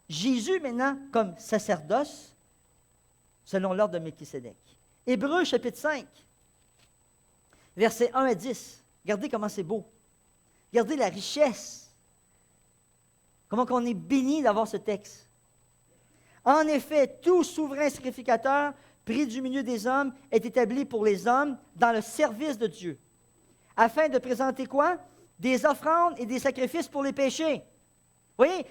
Jésus maintenant comme sacerdoce, selon l'ordre de Melchisédek. Hébreux chapitre 5, versets 1 à 10. Regardez comment c'est beau. Regardez la richesse. Comment on est béni d'avoir ce texte. En effet, tout souverain sacrificateur pris du milieu des hommes est établi pour les hommes dans le service de Dieu, afin de présenter quoi? Des offrandes et des sacrifices pour les péchés. Vous voyez,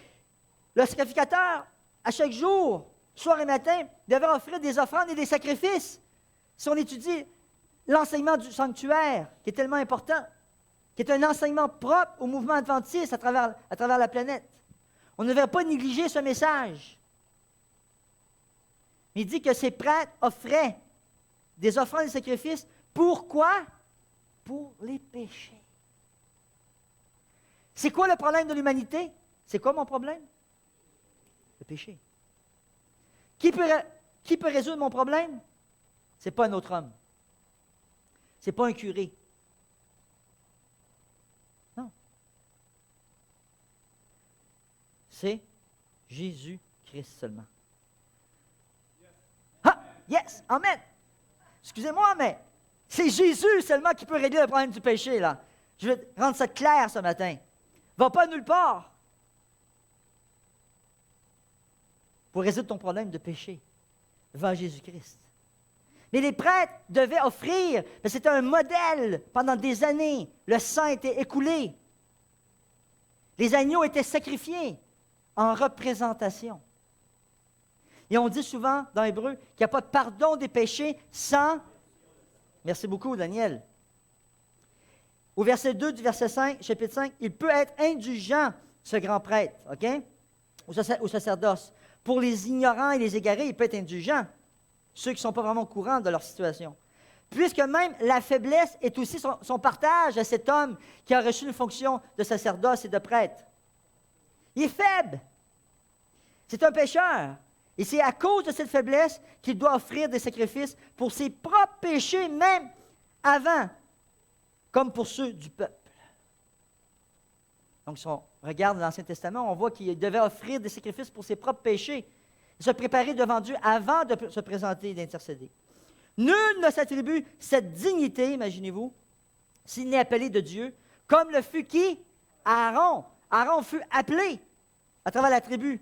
le sacrificateur, à chaque jour, soir et matin, devait offrir des offrandes et des sacrifices. Si on étudie l'enseignement du sanctuaire, qui est tellement important, qui est un enseignement propre au mouvement adventiste à travers la planète, on ne devrait pas négliger ce message. Il dit que ces prêtres offraient des offrandes et des sacrifices. Pourquoi? Pour les péchés. C'est quoi le problème de l'humanité? C'est quoi mon problème? Le péché. Qui peut résoudre mon problème? Ce n'est pas un autre homme. Ce n'est pas un curé. Non. C'est Jésus-Christ seulement. Ah, yes, amen. Excusez-moi, mais c'est Jésus seulement qui peut régler le problème du péché, là. Je vais rendre ça clair ce matin. Va pas nulle part pour résoudre ton problème de péché. Va à Jésus-Christ. Mais les prêtres devaient offrir, parce que c'était un modèle pendant des années. Le sang était écoulé. Les agneaux étaient sacrifiés en représentation. Et on dit souvent dans Hébreu qu'il n'y a pas de pardon des péchés sans... Merci beaucoup, Daniel. Au verset 2 du verset 5, chapitre 5, il peut être indulgent, ce grand prêtre, OK? Au sacerdoce. Pour les ignorants et les égarés, il peut être indulgent. Ceux qui ne sont pas vraiment au courant de leur situation. Puisque même la faiblesse est aussi son partage à cet homme qui a reçu une fonction de sacerdoce et de prêtre. Il est faible. C'est un pécheur. Et c'est à cause de cette faiblesse qu'il doit offrir des sacrifices pour ses propres péchés, même avant, comme pour ceux du peuple. Donc, si on regarde l'Ancien Testament, on voit qu'il devait offrir des sacrifices pour ses propres péchés, se préparer devant Dieu avant de se présenter et d'intercéder. Nul ne s'attribue cette dignité, imaginez-vous, s'il n'est appelé de Dieu, comme le fut qui? Aaron. Aaron fut appelé à travers la tribu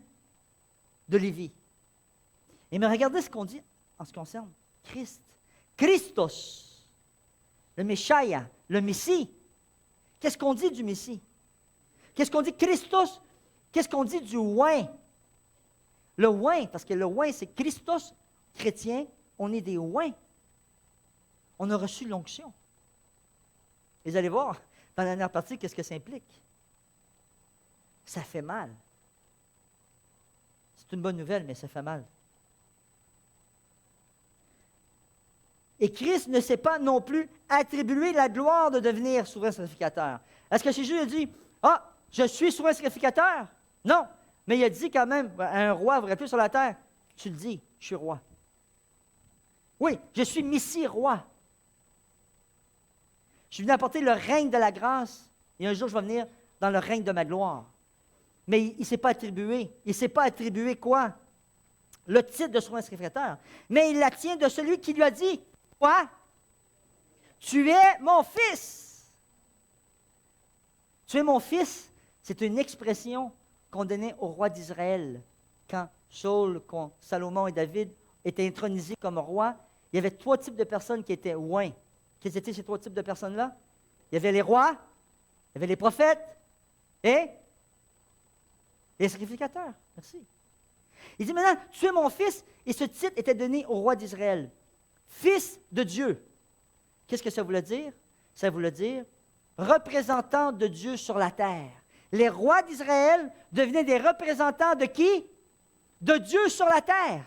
de Lévi. Et mais regardez ce qu'on dit en ce qui concerne Christ. Christos, le Messia, le Messie. Qu'est-ce qu'on dit du Messie? Qu'est-ce qu'on dit Christos? Qu'est-ce qu'on dit du oint? Le oint, parce que le oint, c'est Christos, chrétien, on est des oints. On a reçu l'onction. Et vous allez voir, dans la dernière partie, qu'est-ce que ça implique? Ça fait mal. C'est une bonne nouvelle, mais ça fait mal. Et Christ ne s'est pas non plus attribué la gloire de devenir souverain sacrificateur. Est-ce que Jésus a dit, « Ah, je suis souverain sacrificateur? » Non, mais il a dit quand même à un roi, vous vous rappelez sur la terre, « Tu le dis, je suis roi. » Oui, je suis Messie roi. Je suis venu apporter le règne de la grâce, et un jour je vais venir dans le règne de ma gloire. Mais il ne s'est pas attribué. Il ne s'est pas attribué quoi? Le titre de souverain sacrificateur. Mais il la tient de celui qui lui a dit, quoi? Tu es mon fils. Tu es mon fils, c'est une expression qu'on donnait au roi d'Israël. Quand quand Salomon et David étaient intronisés comme rois, il y avait 3 types de personnes qui étaient oints. Quels étaient ces 3 types de personnes-là? Il y avait les rois, il y avait les prophètes et les sacrificateurs. Merci. Il dit maintenant, tu es mon fils, et ce titre était donné au roi d'Israël. Fils de Dieu. Qu'est-ce que ça voulait dire? Ça voulait dire représentant de Dieu sur la terre. Les rois d'Israël devenaient des représentants de qui? De Dieu sur la terre.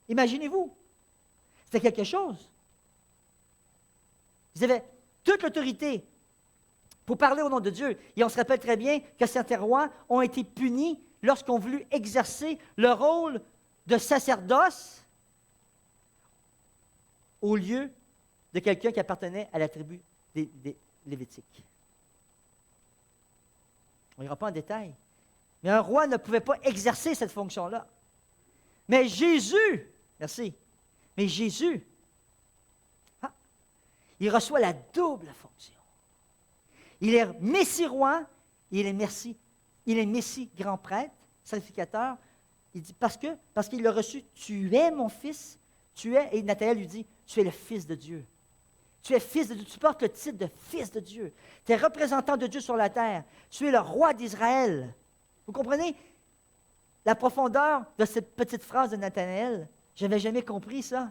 Imaginez-vous. C'était quelque chose. Ils avaient toute l'autorité pour parler au nom de Dieu. Et on se rappelle très bien que certains rois ont été punis lorsqu'ils ont voulu exercer le rôle de sacerdoce au lieu de quelqu'un qui appartenait à la tribu des Lévitiques. On n'ira pas en détail. Mais un roi ne pouvait pas exercer cette fonction-là. Mais Jésus, merci, mais Jésus, il reçoit la double fonction. Il est Messie-roi, il est Messie grand prêtre, sacrificateur. Il dit, parce qu'il l'a reçu, tu es mon fils, et Nathanaël lui dit, tu es le fils de Dieu. Tu es fils de Dieu, tu portes le titre de fils de Dieu. Tu es représentant de Dieu sur la terre. Tu es le roi d'Israël. Vous comprenez la profondeur de cette petite phrase de Nathanaël? Je n'avais jamais compris ça.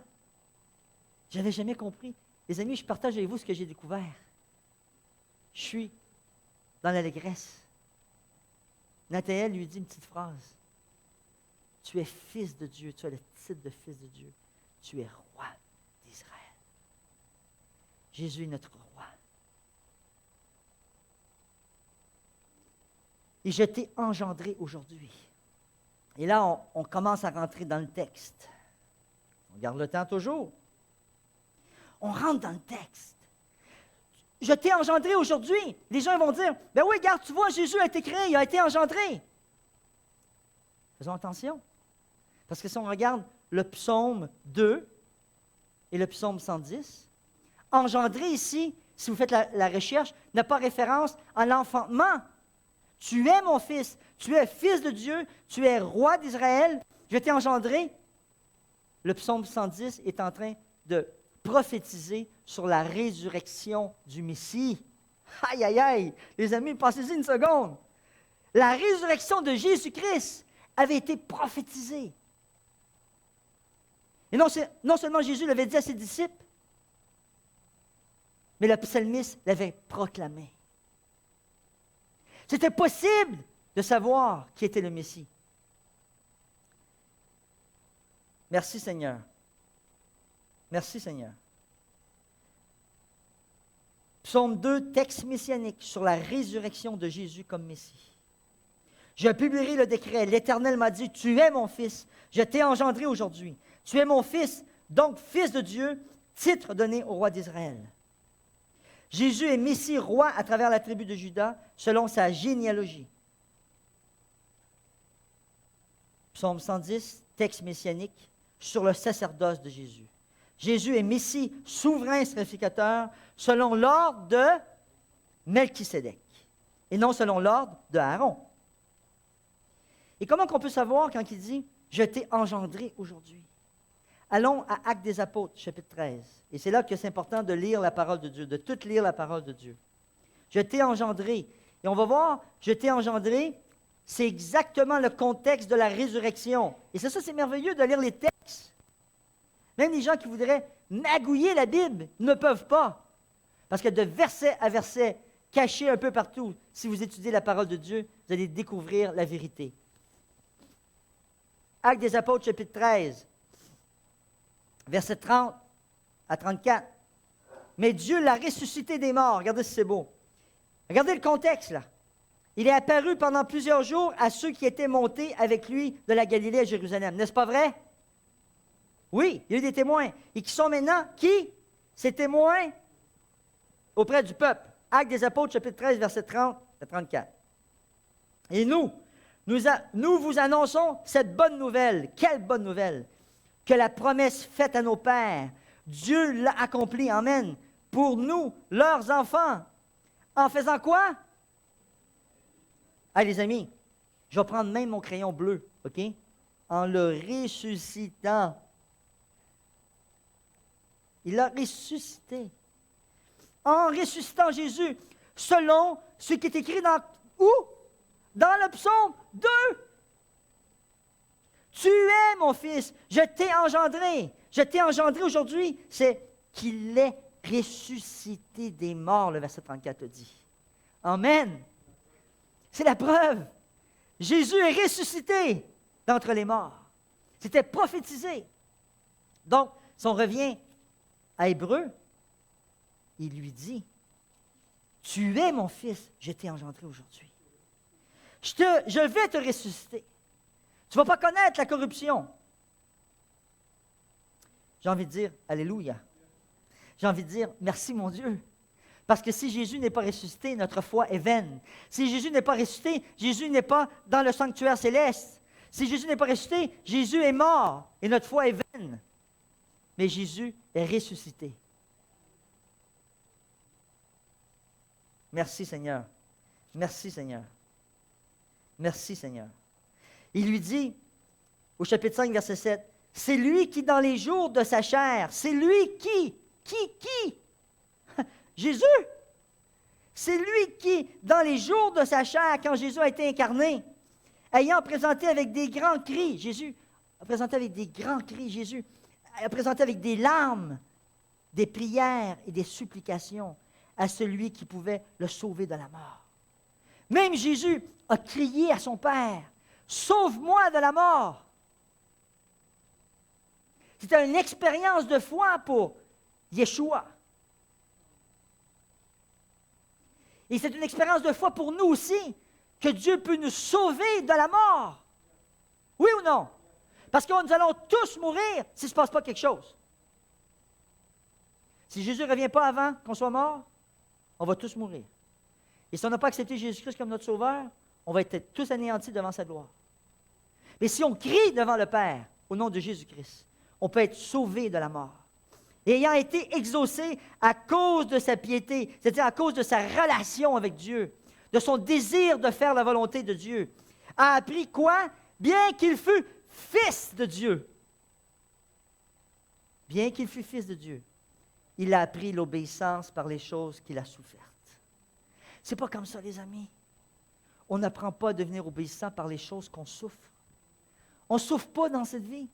Je n'avais jamais compris. Les amis, je partage avec vous ce que j'ai découvert. Je suis dans l'allégresse. Nathanaël lui dit une petite phrase. Tu es fils de Dieu, tu as le titre de fils de Dieu. Tu es roi d'Israël. Jésus est notre roi. Et je t'ai engendré aujourd'hui. Et là, on commence à rentrer dans le texte. On garde le temps toujours. On rentre dans le texte. Je t'ai engendré aujourd'hui. Les gens vont dire, ben oui, regarde, tu vois, Jésus a été créé, il a été engendré. Faisons attention. Parce que si on regarde le psaume 2 et le psaume 110, engendré ici, si vous faites la recherche, n'a pas référence à l'enfantement. Tu es mon fils, tu es fils de Dieu, tu es roi d'Israël, je t'ai engendré. Le psaume 110 est en train de prophétiser sur la résurrection du Messie. Aïe, aïe, aïe! Les amis, pensez-y une seconde. La résurrection de Jésus-Christ avait été prophétisée. Et non seulement Jésus l'avait dit à ses disciples, mais le psalmiste l'avait proclamé. C'était possible de savoir qui était le Messie. Merci Seigneur. Merci Seigneur. Psaume 2, texte messianique sur la résurrection de Jésus comme Messie. Je publierai le décret. L'Éternel m'a dit, tu es mon fils, je t'ai engendré aujourd'hui. Tu es mon fils, donc fils de Dieu, titre donné au roi d'Israël. Jésus est Messie roi à travers la tribu de Juda, selon sa généalogie. Psaume 110, texte messianique, sur le sacerdoce de Jésus. Jésus est Messie souverain sacrificateur, selon l'ordre de Melchisédek, et non selon l'ordre de Aaron. Et comment qu'on peut savoir quand il dit « Je t'ai engendré aujourd'hui » ? Allons à Actes des Apôtres, chapitre 13. Et c'est là que c'est important de lire la parole de Dieu, de tout lire la parole de Dieu. Je t'ai engendré. Et on va voir, je t'ai engendré, c'est exactement le contexte de la résurrection. Et c'est merveilleux de lire les textes. Même les gens qui voudraient magouiller la Bible ne peuvent pas. Parce que de verset à verset, caché un peu partout, si vous étudiez la parole de Dieu, vous allez découvrir la vérité. Actes des Apôtres, chapitre 13. Versets 30 à 34. Mais Dieu l'a ressuscité des morts. Regardez si c'est beau. Regardez le contexte, là. Il est apparu pendant plusieurs jours à ceux qui étaient montés avec lui de la Galilée à Jérusalem. N'est-ce pas vrai? Oui, il y a eu des témoins. Et qui sont maintenant, qui? Ces témoins auprès du peuple. Actes des Apôtres, chapitre 13, versets 30 à 34. Et nous vous annonçons cette bonne nouvelle. Quelle bonne nouvelle! Que la promesse faite à nos pères, Dieu l'a accomplie, amen, pour nous, leurs enfants. En faisant quoi? Allez, les amis, je vais prendre même mon crayon bleu, OK? En le ressuscitant. Il a ressuscité. En ressuscitant Jésus, selon ce qui est écrit dans où? Dans le psaume 2. Tu es mon fils, je t'ai engendré. Je t'ai engendré aujourd'hui, c'est qu'il est ressuscité des morts, le verset 34 dit. Amen. C'est la preuve. Jésus est ressuscité d'entre les morts. C'était prophétisé. Donc, si on revient à Hébreu, il lui dit, tu es mon fils, je t'ai engendré aujourd'hui. Je vais te ressusciter. Tu ne vas pas connaître la corruption. J'ai envie de dire, alléluia. J'ai envie de dire, merci mon Dieu. Parce que si Jésus n'est pas ressuscité, notre foi est vaine. Si Jésus n'est pas ressuscité, Jésus n'est pas dans le sanctuaire céleste. Si Jésus n'est pas ressuscité, Jésus est mort et notre foi est vaine. Mais Jésus est ressuscité. Merci Seigneur. Merci Seigneur. Merci Seigneur. Il lui dit, au chapitre 5, verset 7, « C'est lui qui, dans les jours de sa chair, c'est lui qui? Jésus! C'est lui qui, dans les jours de sa chair, quand Jésus a été incarné, ayant présenté avec des grands cris, Jésus a présenté avec des grands cris, Jésus a présenté avec des larmes, des prières et des supplications à celui qui pouvait le sauver de la mort. Même Jésus a crié à son Père, « Sauve-moi de la mort! » C'était une expérience de foi pour Yeshua. Et c'est une expérience de foi pour nous aussi, que Dieu peut nous sauver de la mort. Oui ou non? Parce que nous allons tous mourir s'il ne se passe pas quelque chose. Si Jésus ne revient pas avant qu'on soit mort, on va tous mourir. Et si on n'a pas accepté Jésus-Christ comme notre Sauveur, on va être tous anéantis devant sa gloire. Mais si on crie devant le Père, au nom de Jésus-Christ, on peut être sauvé de la mort. Et ayant été exaucé à cause de sa piété, c'est-à-dire à cause de sa relation avec Dieu, de son désir de faire la volonté de Dieu, a appris quoi? Bien qu'il fût fils de Dieu. Bien qu'il fût fils de Dieu, il a appris l'obéissance par les choses qu'il a souffertes. C'est pas comme ça, les amis. On n'apprend pas à devenir obéissant par les choses qu'on souffre. On ne souffre pas dans cette vie.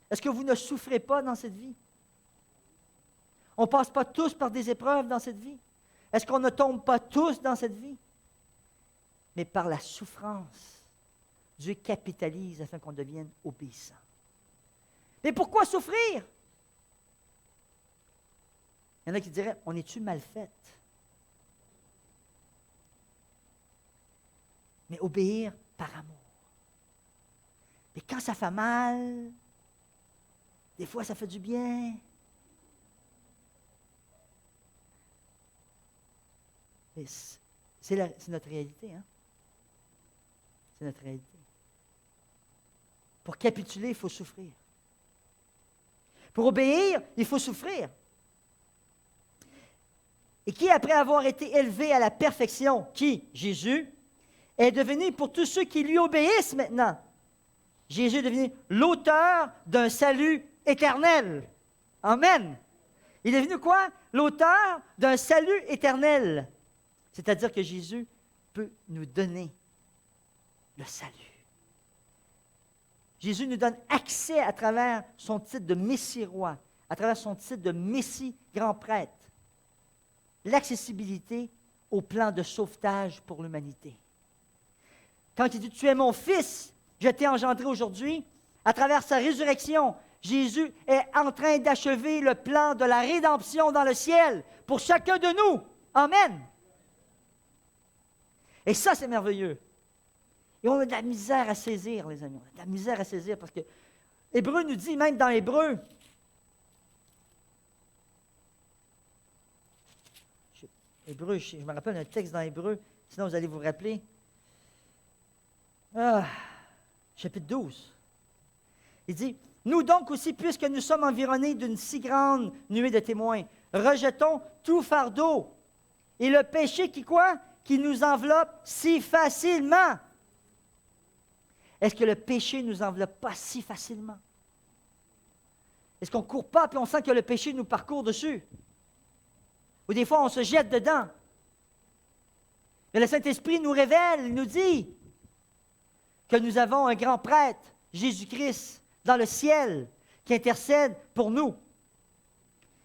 Est-ce que vous ne souffrez pas dans cette vie? On ne passe pas tous par des épreuves dans cette vie. Est-ce qu'on ne tombe pas tous dans cette vie? Mais par la souffrance, Dieu capitalise afin qu'on devienne obéissant. Mais pourquoi souffrir? Il y en a qui diraient, on est-tu mal fait? Mais obéir par amour. Mais quand ça fait mal, des fois ça fait du bien. Mais c'est notre réalité, hein? C'est notre réalité. Pour capituler, il faut souffrir. Pour obéir, il faut souffrir. Et qui, après avoir été élevé à la perfection, qui? Jésus, est devenu pour tous ceux qui lui obéissent maintenant. Jésus est devenu l'auteur d'un salut éternel. Amen. Il est devenu quoi? L'auteur d'un salut éternel. C'est-à-dire que Jésus peut nous donner le salut. Jésus nous donne accès à travers son titre de Messie-Roi, à travers son titre de Messie-Grand-Prêtre, l'accessibilité au plan de sauvetage pour l'humanité. Quand il dit « Tu es mon fils, je t'ai engendré aujourd'hui », à travers sa résurrection, Jésus est en train d'achever le plan de la rédemption dans le ciel pour chacun de nous. Amen. Et ça, c'est merveilleux. Et on a de la misère à saisir, les amis. On a de la misère à saisir parce que Hébreu nous dit, même dans Hébreu, je me rappelle un texte dans Hébreu, sinon vous allez vous rappeler. Chapitre 12. Il dit, « Nous donc aussi, puisque nous sommes environnés d'une si grande nuée de témoins, rejetons tout fardeau et le péché qui quoi? Qui nous enveloppe si facilement. » Est-ce que le péché ne nous enveloppe pas si facilement? Est-ce qu'on ne court pas puis on sent que le péché nous parcourt dessus? Ou des fois, on se jette dedans. Mais le Saint-Esprit nous révèle, il nous dit que nous avons un grand prêtre, Jésus-Christ, dans le ciel, qui intercède pour nous.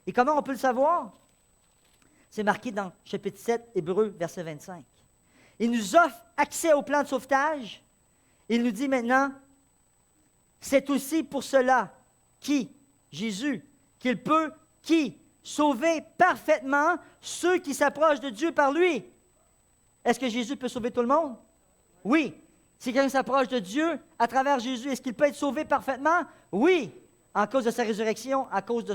Et comment on peut le savoir? C'est marqué dans chapitre 7, Hébreux, verset 25. Il nous offre accès au plan de sauvetage. Il nous dit maintenant, c'est aussi pour cela Jésus, qu'il peut, sauver parfaitement ceux qui s'approchent de Dieu par lui. Est-ce que Jésus peut sauver tout le monde? Oui. Si quelqu'un s'approche de Dieu à travers Jésus, est-ce qu'il peut être sauvé parfaitement? Oui. En cause de sa résurrection, à cause de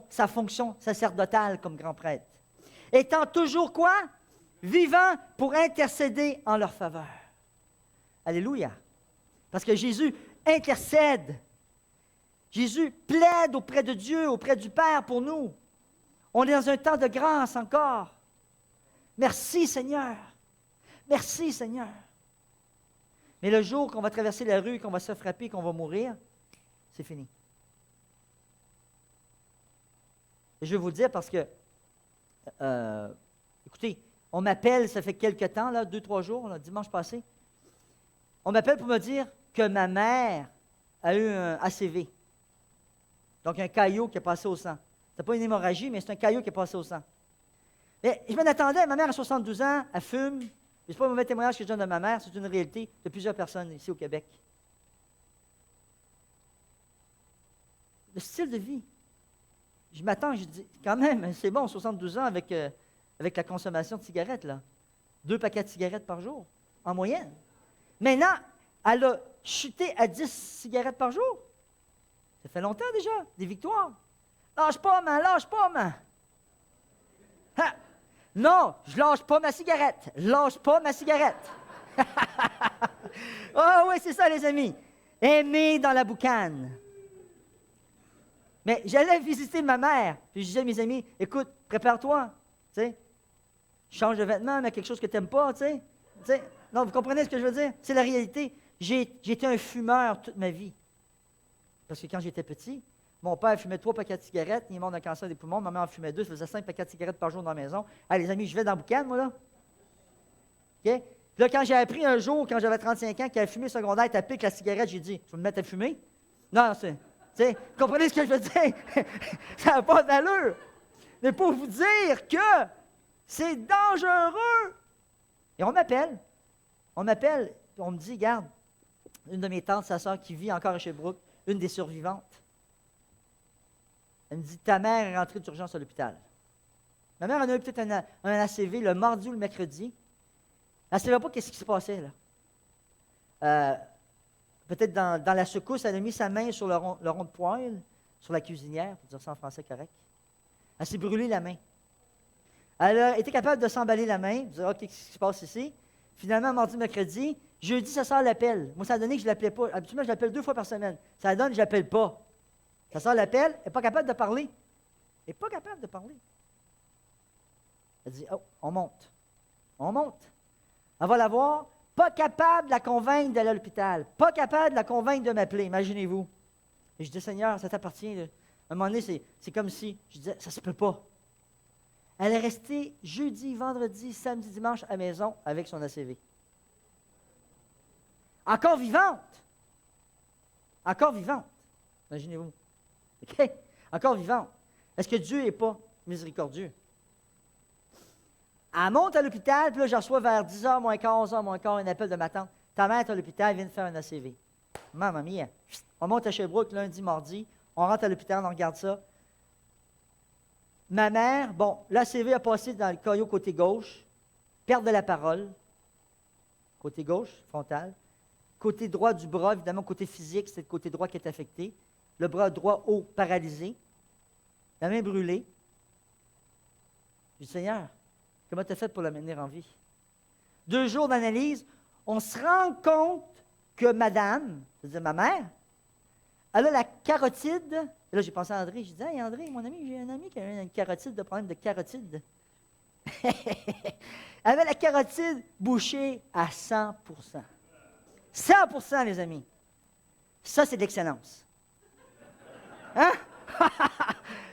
sa fonction sacerdotale comme grand prêtre. Étant toujours quoi? Vivant pour intercéder en leur faveur. Alléluia. Parce que Jésus intercède. Jésus plaide auprès de Dieu, auprès du Père pour nous. On est dans un temps de grâce encore. Merci Seigneur. Merci Seigneur. Mais le jour qu'on va traverser la rue, qu'on va se frapper, qu'on va mourir, c'est fini. Et je vais vous le dire parce que, écoutez, on m'appelle, ça fait quelque temps, là, 2-3 jours, là, dimanche passé. On m'appelle pour me dire que ma mère a eu un ACV. Donc, un caillot qui est passé au sang. Ce n'est pas une hémorragie, mais c'est un caillot qui est passé au sang. Et je m'en attendais. Ma mère a 72 ans, elle fume. Ce n'est pas un mauvais témoignage que je donne de ma mère, c'est une réalité de plusieurs personnes ici au Québec. Le style de vie. Je m'attends, je dis, quand même, c'est bon, 72 ans avec la consommation de cigarettes, là. 2 paquets de cigarettes par jour, en moyenne. Maintenant, elle a chuté à 10 cigarettes par jour. Ça fait longtemps déjà, des victoires. Lâche pas, man. Ha! Non, je lâche pas ma cigarette. Lâche pas ma cigarette. Oh oui, c'est ça, les amis. Aimer dans la boucane. Mais j'allais visiter ma mère. Puis je disais à mes amis, écoute, prépare-toi. Tu sais, change de vêtements, mais quelque chose que tu n'aimes pas, tu sais. Non, vous comprenez ce que je veux dire? C'est la réalité. J'ai été un fumeur toute ma vie. Parce que quand j'étais petit, mon père fumait 3 paquets de cigarettes, il est mort d'un cancer des poumons, ma mère en fumait 2, ça faisait 5 paquets de cigarettes par jour dans la maison. Allez, les amis, je vais dans le boucan, moi, là. OK? Puis là, quand j'ai appris un jour, quand j'avais 35 ans, qu'elle fumait secondaire, elle pique la cigarette, j'ai dit, tu vas me mettre à fumer? Non, c'est. Tu sais, comprenez ce que je veux dire? Ça n'a pas d'allure. Mais pour vous dire que c'est dangereux. Et on m'appelle, on me dit, regarde, une de mes tantes, sa soeur qui vit encore à Sherbrooke, une des survivantes. Elle me dit, ta mère est rentrée d'urgence à l'hôpital. Ma mère en a eu peut-être un ACV le mardi ou le mercredi. Elle ne savait pas qu'est-ce qui se passait, là. Peut-être dans la secousse, elle a mis sa main sur le rond de poêle, sur la cuisinière, pour dire ça en français correct. Elle s'est brûlée la main. Elle a été capable de s'emballer la main, dire, OK, qu'est-ce qui se passe ici? Finalement, mardi, mercredi, jeudi, sa soeur l'appelle. Moi, ça a donné que je ne l'appelais pas. Habituellement, je l'appelle 2 fois par semaine. Ça donne que je ne l'appelle pas. Sa soeur l'appelle, elle n'est pas capable de parler. Elle n'est pas capable de parler. Elle dit, oh, on monte. On monte. Elle va la voir, pas capable de la convaincre d'aller à l'hôpital. Pas capable de la convaincre de m'appeler, imaginez-vous. Et je dis, Seigneur, ça t'appartient. Là. À un moment donné, c'est comme si, je disais, ça ne se peut pas. Elle est restée jeudi, vendredi, samedi, dimanche à la maison avec son ACV. Encore vivante. Encore vivante. Imaginez-vous. OK? Encore vivante. Est-ce que Dieu n'est pas miséricordieux? Elle monte à l'hôpital, puis là, je reçois vers 10h, moins quart, 11h, moins quart, un appel de ma tante. Ta mère est à l'hôpital, elle vient de faire un ACV. Maman mia. On monte à Sherbrooke lundi, mardi. On rentre à l'hôpital, on regarde ça. Ma mère, bon, l'ACV a passé dans le caillot côté gauche, perte de la parole, côté gauche, frontal. Côté droit du bras, évidemment, côté physique, c'est le côté droit qui est affecté. Le bras droit haut, paralysé. La main brûlée. Je dis, Seigneur, comment tu as fait pour la maintenir en vie? 2 jours d'analyse, on se rend compte que madame, c'est-à-dire ma mère, elle a la carotide. Et là, j'ai pensé à André. Je dis, hey André, mon ami, j'ai un ami qui a une carotide, de problème de carotide. Elle avait la carotide bouchée à 100%. 100%, les amis. Ça, c'est de l'excellence. Hein?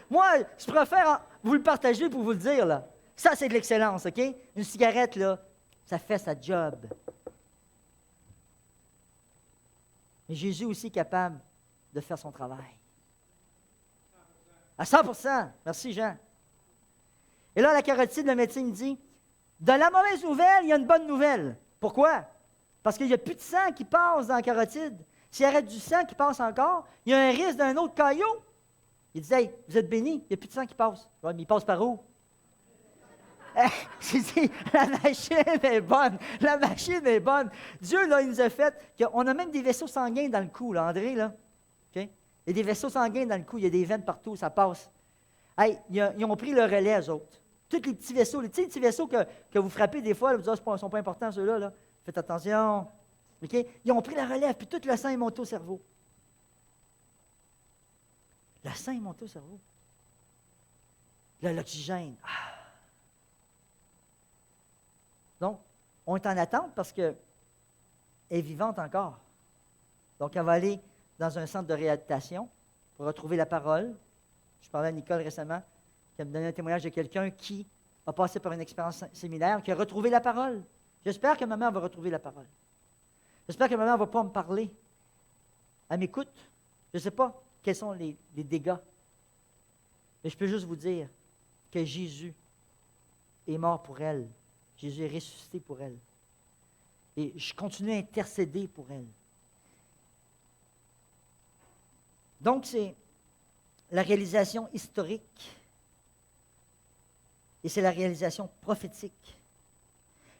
Moi, je préfère vous le partager pour vous le dire, là. Ça, c'est de l'excellence, OK? Une cigarette, là, ça fait sa job. Mais Jésus aussi est capable de faire son travail. À 100%. Merci, Jean. Et là, la carotide, le médecin me dit, de la mauvaise nouvelle, il y a une bonne nouvelle. Pourquoi? Parce qu'il n'y a plus de sang qui passe dans la carotide. S'il arrête du sang qui passe encore, il y a un risque d'un autre caillot. Il dit, hey, vous êtes bénis, il n'y a plus de sang qui passe. Oui, mais il passe par où? J'ai dit, la machine est bonne. La machine est bonne. Dieu, là, il nous a fait qu'on a même des vaisseaux sanguins dans le cou, là, André, là. Okay? Il y a des vaisseaux sanguins dans le cou, il y a des veines partout, ça passe. Hey, ils ont pris le relais, eux autres. Tous les petits vaisseaux, les petits vaisseaux que vous frappez des fois, là, vous dites, ils ne sont pas importants, ceux-là. Là. Faites attention. Okay? Ils ont pris la relève, puis tout le sang est monté au cerveau. Le sang est monté au cerveau. L'oxygène. Ah. Donc, on est en attente parce qu'elle est vivante encore. Donc, elle va aller dans un centre de réhabilitation pour retrouver la parole. Je parlais à Nicole récemment, qui me donnait un témoignage de quelqu'un qui a passé par une expérience similaire, qui a retrouvé la parole. J'espère que ma mère va retrouver la parole. J'espère que ma mère va pas me parler. Elle m'écoute. Je ne sais pas quels sont les dégâts. Mais je peux juste vous dire que Jésus est mort pour elle. Jésus est ressuscité pour elle. Et je continue à intercéder pour elle. Donc, c'est la réalisation historique et c'est la réalisation prophétique.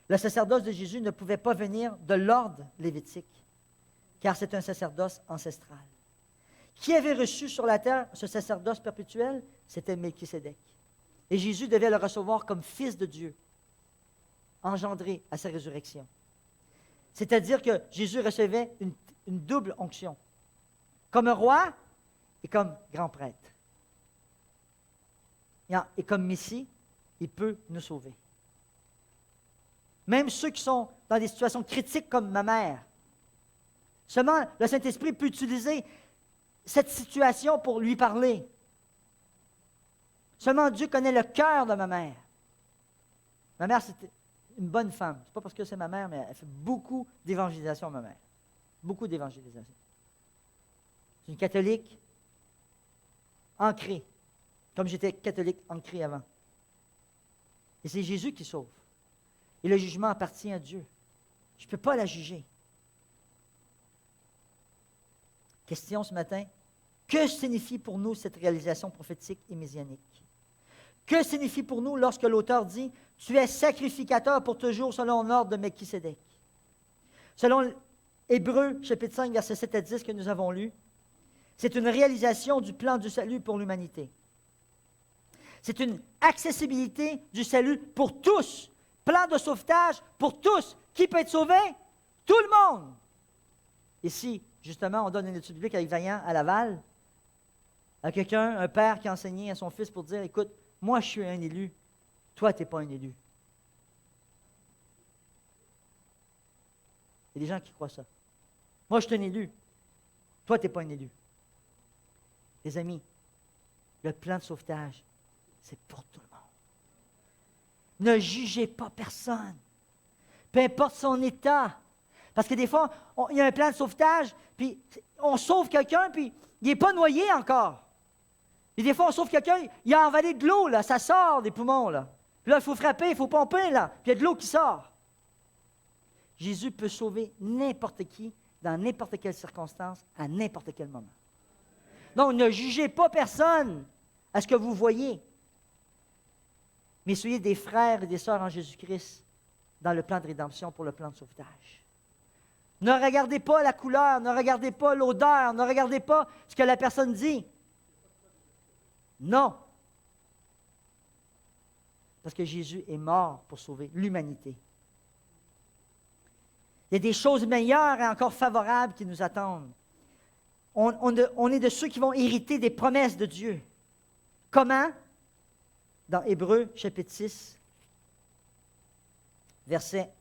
Le sacerdoce de Jésus ne pouvait pas venir de l'ordre lévitique, car c'est un sacerdoce ancestral. Qui avait reçu sur la terre ce sacerdoce perpétuel? C'était Melchisédek. Et Jésus devait le recevoir comme fils de Dieu, engendré à sa résurrection. C'est-à-dire que Jésus recevait une double onction, comme un roi et comme grand prêtre. Et comme Messie, il peut nous sauver. Même ceux qui sont dans des situations critiques comme ma mère. Seulement, le Saint-Esprit peut utiliser cette situation pour lui parler. Seulement Dieu connaît le cœur de ma mère. Ma mère, c'était une bonne femme. Ce n'est pas parce que c'est ma mère, mais elle fait beaucoup d'évangélisation, ma mère. Beaucoup d'évangélisation. C'est une catholique ancrée, comme j'étais catholique ancré avant. Et c'est Jésus qui sauve. Et le jugement appartient à Dieu. Je ne peux pas la juger. Question ce matin, que signifie pour nous cette réalisation prophétique et messianique? Que signifie pour nous lorsque l'auteur dit « Tu es sacrificateur pour toujours selon l'ordre de Melchisédek » Selon Hébreux, chapitre 5, versets 7 à 10 que nous avons lu, c'est une réalisation du plan du salut pour l'humanité. C'est une accessibilité du salut pour tous. Plan de sauvetage pour tous. Qui peut être sauvé? Tout le monde. Ici, justement, on donne une étude biblique avec Vaillant à Laval, à quelqu'un, un père qui a enseigné à son fils pour dire, écoute, moi je suis un élu, toi tu n'es pas un élu. Il y a des gens qui croient ça. Moi je suis un élu, toi tu n'es pas un élu. Les amis, le plan de sauvetage, c'est pour tout le monde. Ne jugez pas personne, peu importe son état. Parce que des fois, il y a un plan de sauvetage, puis on sauve quelqu'un, puis il n'est pas noyé encore. Et des fois, on sauve quelqu'un, il a avalé de l'eau, là, ça sort des poumons. Là, puis là il faut frapper, il faut pomper, là, puis il y a de l'eau qui sort. Jésus peut sauver n'importe qui, dans n'importe quelle circonstance, à n'importe quel moment. Donc, ne jugez pas personne à ce que vous voyez, mais soyez des frères et des sœurs en Jésus-Christ dans le plan de rédemption pour le plan de sauvetage. Ne regardez pas la couleur, ne regardez pas l'odeur, ne regardez pas ce que la personne dit. Non. Parce que Jésus est mort pour sauver l'humanité. Il y a des choses meilleures et encore favorables qui nous attendent. On est de ceux qui vont hériter des promesses de Dieu. Comment? Dans Hébreux, chapitre 6, verset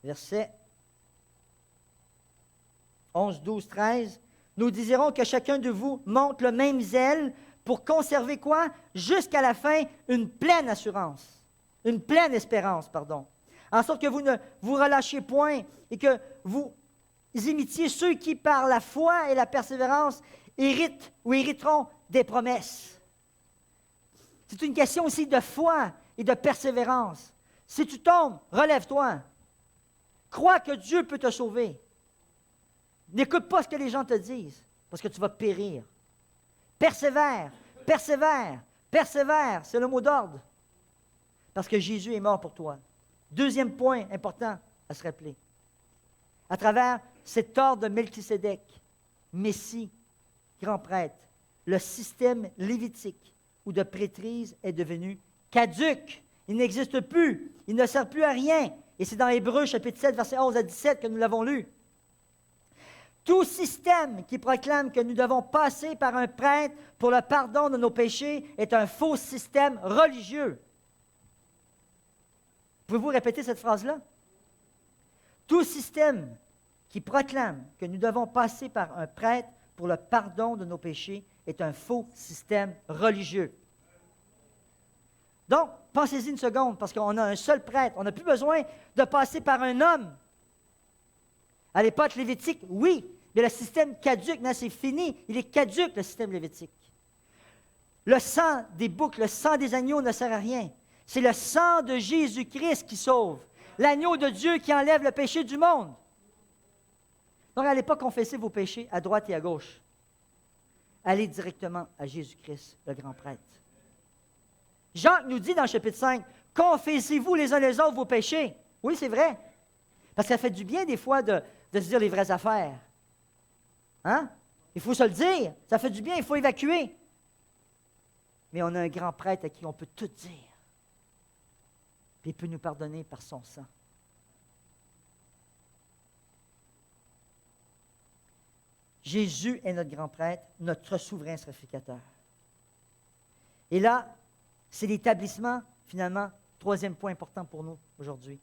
Versets 11, 12, 13. Nous désirons que chacun de vous montre le même zèle pour conserver quoi? Jusqu'à la fin, une pleine assurance. Une pleine espérance, pardon. En sorte que vous ne vous relâchiez point et que vous imitiez ceux qui, par la foi et la persévérance, héritent ou hériteront des promesses. C'est une question aussi de foi et de persévérance. Si tu tombes, relève-toi. Crois que Dieu peut te sauver. N'écoute pas ce que les gens te disent, parce que tu vas périr. Persévère, persévère, persévère, c'est le mot d'ordre. Parce que Jésus est mort pour toi. Deuxième point important à se rappeler. À travers cet ordre de Melchisédek, Messie, grand prêtre, le système lévitique ou de prêtrise est devenu caduc. Il n'existe plus. Il ne sert plus à rien. Et c'est dans Hébreux, chapitre 7, versets 11 à 17 que nous l'avons lu. Tout système qui proclame que nous devons passer par un prêtre pour le pardon de nos péchés est un faux système religieux. Pouvez-vous répéter cette phrase-là? Tout système qui proclame que nous devons passer par un prêtre pour le pardon de nos péchés est un faux système religieux. Donc, pensez-y une seconde, parce qu'on a un seul prêtre. On n'a plus besoin de passer par un homme. À l'époque lévitique, oui, mais le système caduc, non, c'est fini. Il est caduc, le système lévitique. Le sang des boucs, le sang des agneaux ne sert à rien. C'est le sang de Jésus-Christ qui sauve. L'agneau de Dieu qui enlève le péché du monde. Donc, à l'époque, confessez vos péchés à droite et à gauche. Allez directement à Jésus-Christ, le grand prêtre. Jacques nous dit dans le chapitre 5, « Confessez-vous les uns les autres vos péchés. » Oui, c'est vrai. Parce que ça fait du bien des fois de se dire les vraies affaires. Hein? Il faut se le dire. Ça fait du bien, il faut évacuer. Mais on a un grand prêtre à qui on peut tout dire. Puis il peut nous pardonner par son sang. Jésus est notre grand prêtre, notre souverain sacrificateur. Et là, c'est l'établissement, finalement, troisième point important pour nous aujourd'hui.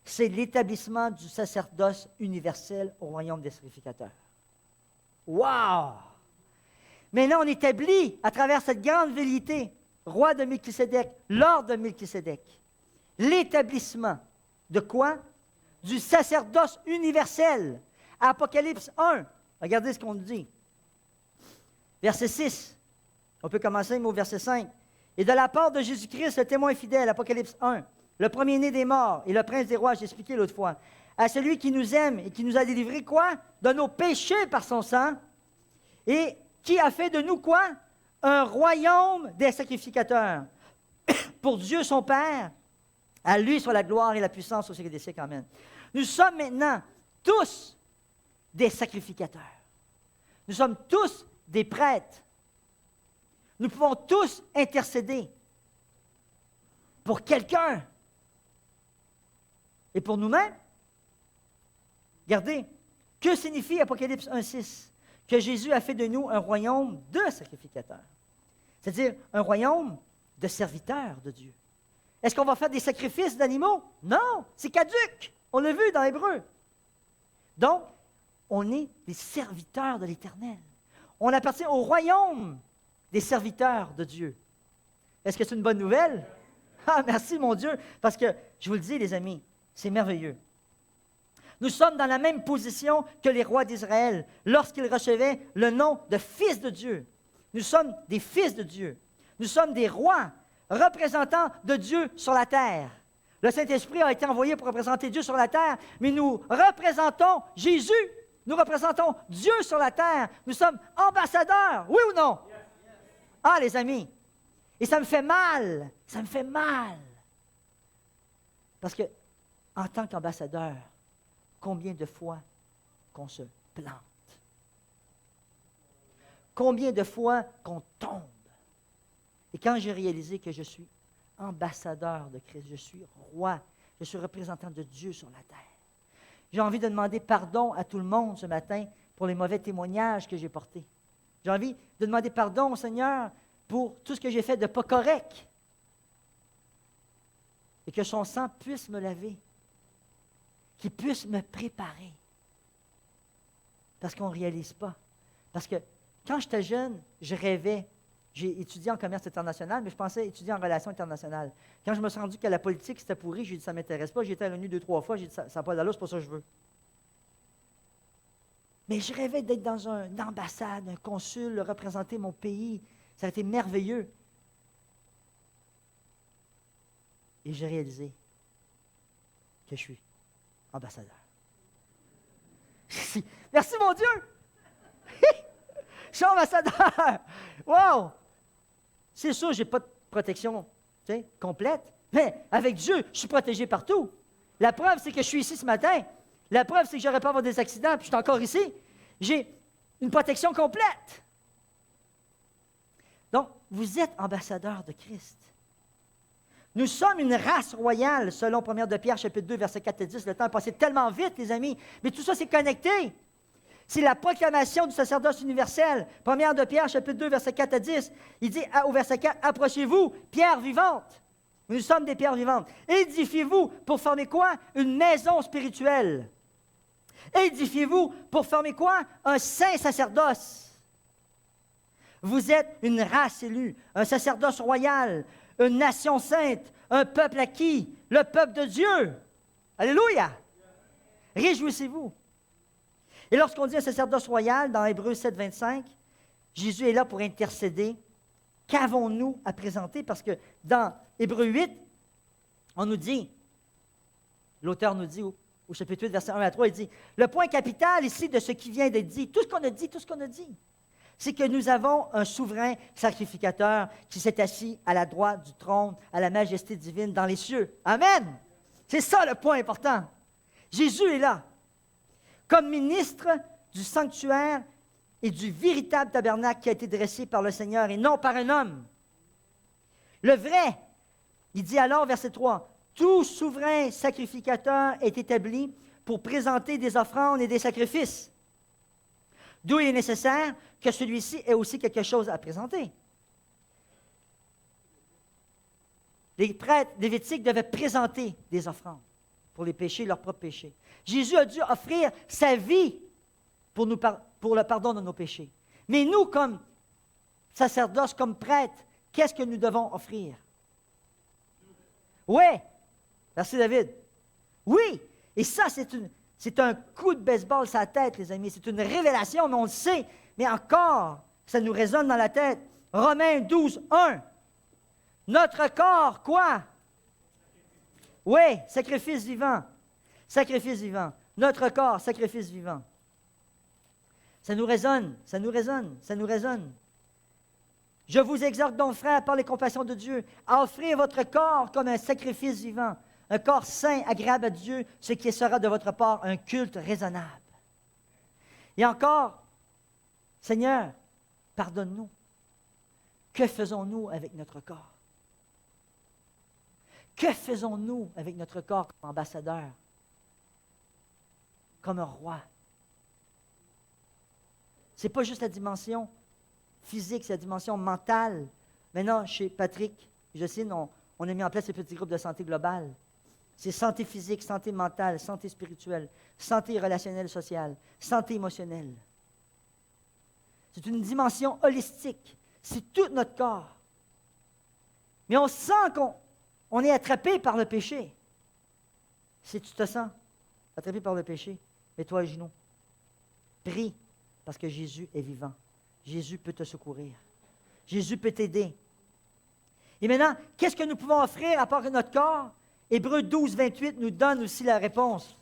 C'est l'établissement du sacerdoce universel au royaume des sacrificateurs. Wow! Maintenant, on établit, à travers cette grande vérité, roi de Melchisédek, l'ordre de Melchisédek, l'établissement de quoi? Du sacerdoce universel. Apocalypse 1, regardez ce qu'on nous dit. Verset 6, on peut commencer au verset 5. Et de la part de Jésus-Christ, le témoin fidèle, Apocalypse 1, le premier-né des morts et le prince des rois, j'ai expliqué l'autre fois, à celui qui nous aime et qui nous a délivrés, quoi? De nos péchés par son sang, et qui a fait de nous, quoi? Un royaume des sacrificateurs. Pour Dieu son Père, à lui soit la gloire et la puissance au siècle des siècles. Amen. Nous sommes maintenant tous des sacrificateurs. Nous sommes tous des prêtres. Nous pouvons tous intercéder pour quelqu'un et pour nous-mêmes. Regardez, que signifie Apocalypse 1,6? Que Jésus a fait de nous un royaume de sacrificateurs. C'est-à-dire un royaume de serviteurs de Dieu. Est-ce qu'on va faire des sacrifices d'animaux? Non, c'est caduc. On l'a vu dans l'Hébreu. Donc, on est des serviteurs de l'Éternel. On appartient au royaume des serviteurs de Dieu. Est-ce que c'est une bonne nouvelle? Ah, merci mon Dieu, parce que, je vous le dis les amis, c'est merveilleux. Nous sommes dans la même position que les rois d'Israël lorsqu'ils recevaient le nom de fils de Dieu. Nous sommes des fils de Dieu. Nous sommes des rois, représentants de Dieu sur la terre. Le Saint-Esprit a été envoyé pour représenter Dieu sur la terre, mais nous représentons Jésus. Nous représentons Dieu sur la terre. Nous sommes ambassadeurs, oui ou non? Ah, les amis, et ça me fait mal, Parce que, en tant qu'ambassadeur, combien de fois qu'on se plante? Combien de fois qu'on tombe? Et quand j'ai réalisé que je suis ambassadeur de Christ, je suis roi, je suis représentant de Dieu sur la terre, j'ai envie de demander pardon à tout le monde ce matin pour les mauvais témoignages que j'ai portés. J'ai envie de demander pardon au Seigneur pour tout ce que j'ai fait de pas correct. Et que son sang puisse me laver. qui puisse me préparer. Parce qu'on ne réalise pas. Parce que quand j'étais jeune, je rêvais. J'ai étudié en commerce international, mais je pensais étudier en relations internationales. Quand je me suis rendu que la politique, c'était pourri, j'ai dit ça ne m'intéresse pas. J'ai été à l'ONU 2-3 fois, j'ai dit ça n'a pas d'allure, c'est pas ça que je veux. Mais je rêvais d'être dans une ambassade, un consul, représenter mon pays. Ça a été merveilleux. Et j'ai réalisé que je suis ambassadeur. Merci mon Dieu! Je suis ambassadeur! Wow! C'est sûr, je n'ai pas de protection complète, mais avec Dieu, je suis protégé partout. La preuve, c'est que je suis ici ce matin. La preuve, c'est que je n'aurais pas avoir des accidents, puis je suis encore ici. J'ai une protection complète. Donc, vous êtes ambassadeur de Christ. Nous sommes une race royale, selon 1 de Pierre, chapitre 2, versets 4 et 10. Le temps est passé tellement vite, les amis, mais tout ça, c'est connecté. C'est la proclamation du sacerdoce universel. 1 de Pierre, chapitre 2, versets 4 à 10. Il dit au verset 4, « Approchez-vous, pierres vivantes. » Nous sommes des pierres vivantes. « Édifiez-vous pour former quoi? Une maison spirituelle. » Édifiez-vous pour former quoi? Un saint sacerdoce. Vous êtes une race élue, un sacerdoce royal, une nation sainte, un peuple acquis, le peuple de Dieu. Alléluia! Réjouissez-vous. Et lorsqu'on dit un sacerdoce royal, dans Hébreux 7, 25, Jésus est là pour intercéder. Qu'avons-nous à présenter? Parce que dans Hébreux 8, on nous dit, l'auteur nous dit au chapitre 8, verset 1 à 3, il dit, le point capital ici de ce qui vient d'être dit, tout ce qu'on a dit, c'est que nous avons un souverain sacrificateur qui s'est assis à la droite du trône, à la majesté divine dans les cieux. Amen! C'est ça le point important. Jésus est là, comme ministre du sanctuaire et du véritable tabernacle qui a été dressé par le Seigneur et non par un homme. Le vrai, il dit alors, verset 3, « Tout souverain sacrificateur est établi pour présenter des offrandes et des sacrifices. D'où il est nécessaire que celui-ci ait aussi quelque chose à présenter. » Les prêtres lévitiques devaient présenter des offrandes pour les péchés, leurs propres péchés. Jésus a dû offrir sa vie pour le pardon de nos péchés. Mais nous, comme sacerdoce, comme prêtres, qu'est-ce que nous devons offrir? Oui, merci David. Oui, et ça, c'est un coup de baseball sur la tête, les amis. C'est une révélation, mais on le sait. Mais encore, ça nous résonne dans la tête. Romains 12, 1. Notre corps, quoi? Oui, sacrifice vivant. Sacrifice vivant. Notre corps, sacrifice vivant. Ça nous résonne, ça nous résonne, ça nous résonne. Je vous exhorte donc, frères, par les compassions de Dieu, à offrir votre corps comme un sacrifice vivant, un corps saint, agréable à Dieu, ce qui sera de votre part un culte raisonnable. Et encore, Seigneur, pardonne-nous. Que faisons-nous avec notre corps? Que faisons-nous avec notre corps comme ambassadeur, comme un roi? Ce n'est pas juste la dimension physique, c'est la dimension mentale. Maintenant, chez Patrick et Jocelyne, on a mis en place ce petit groupe de santé globale. C'est santé physique, santé mentale, santé spirituelle, santé relationnelle sociale, santé émotionnelle. C'est une dimension holistique. C'est tout notre corps. Mais on sent qu'on est attrapé par le péché. Si tu te sens attrapé par le péché, mets-toi à genoux. Prie, parce que Jésus est vivant. Jésus peut te secourir. Jésus peut t'aider. Et maintenant, qu'est-ce que nous pouvons offrir à part notre corps? Hébreux 12, 28 nous donne aussi la réponse.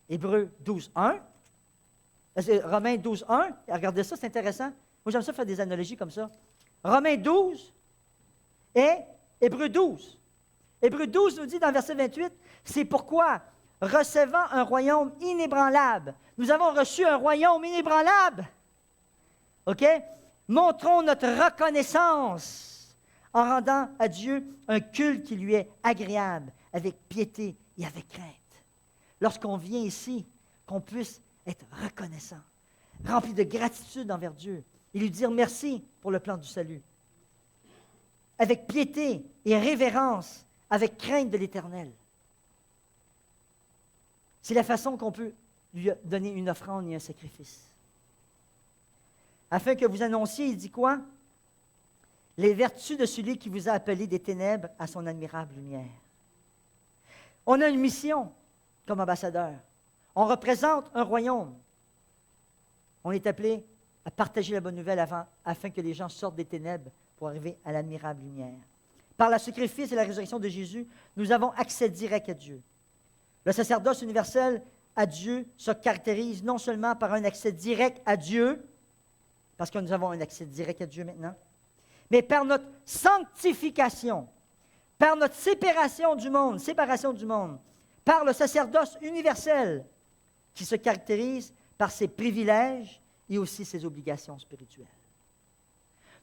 Hébreux 12, 1. Romains 12, 1. Regardez ça, c'est intéressant. Moi, j'aime ça faire des analogies comme ça. Romains 12 et Hébreux 12. Hébreux 12 nous dit dans le verset 28, c'est pourquoi, recevant un royaume inébranlable, nous avons reçu un royaume inébranlable. OK? Montrons notre reconnaissance en rendant à Dieu un culte qui lui est agréable, avec piété et avec crainte. Lorsqu'on vient ici, qu'on puisse être reconnaissant, rempli de gratitude envers Dieu et lui dire merci pour le plan du salut. Avec piété et révérence, avec crainte de l'Éternel. C'est la façon qu'on peut lui donner une offrande et un sacrifice. Afin que vous annonciez, il dit quoi? Les vertus de celui qui vous a appelé des ténèbres à son admirable lumière. On a une mission comme ambassadeur. On représente un royaume. On est appelé à partager la bonne nouvelle afin que les gens sortent des ténèbres pour arriver à l'admirable lumière. Par le sacrifice et la résurrection de Jésus, nous avons accès direct à Dieu. Le sacerdoce universel à Dieu se caractérise non seulement par un accès direct à Dieu, parce que nous avons un accès direct à Dieu maintenant, mais par notre sanctification, par notre séparation du monde, par le sacerdoce universel qui se caractérise par ses privilèges et aussi ses obligations spirituelles.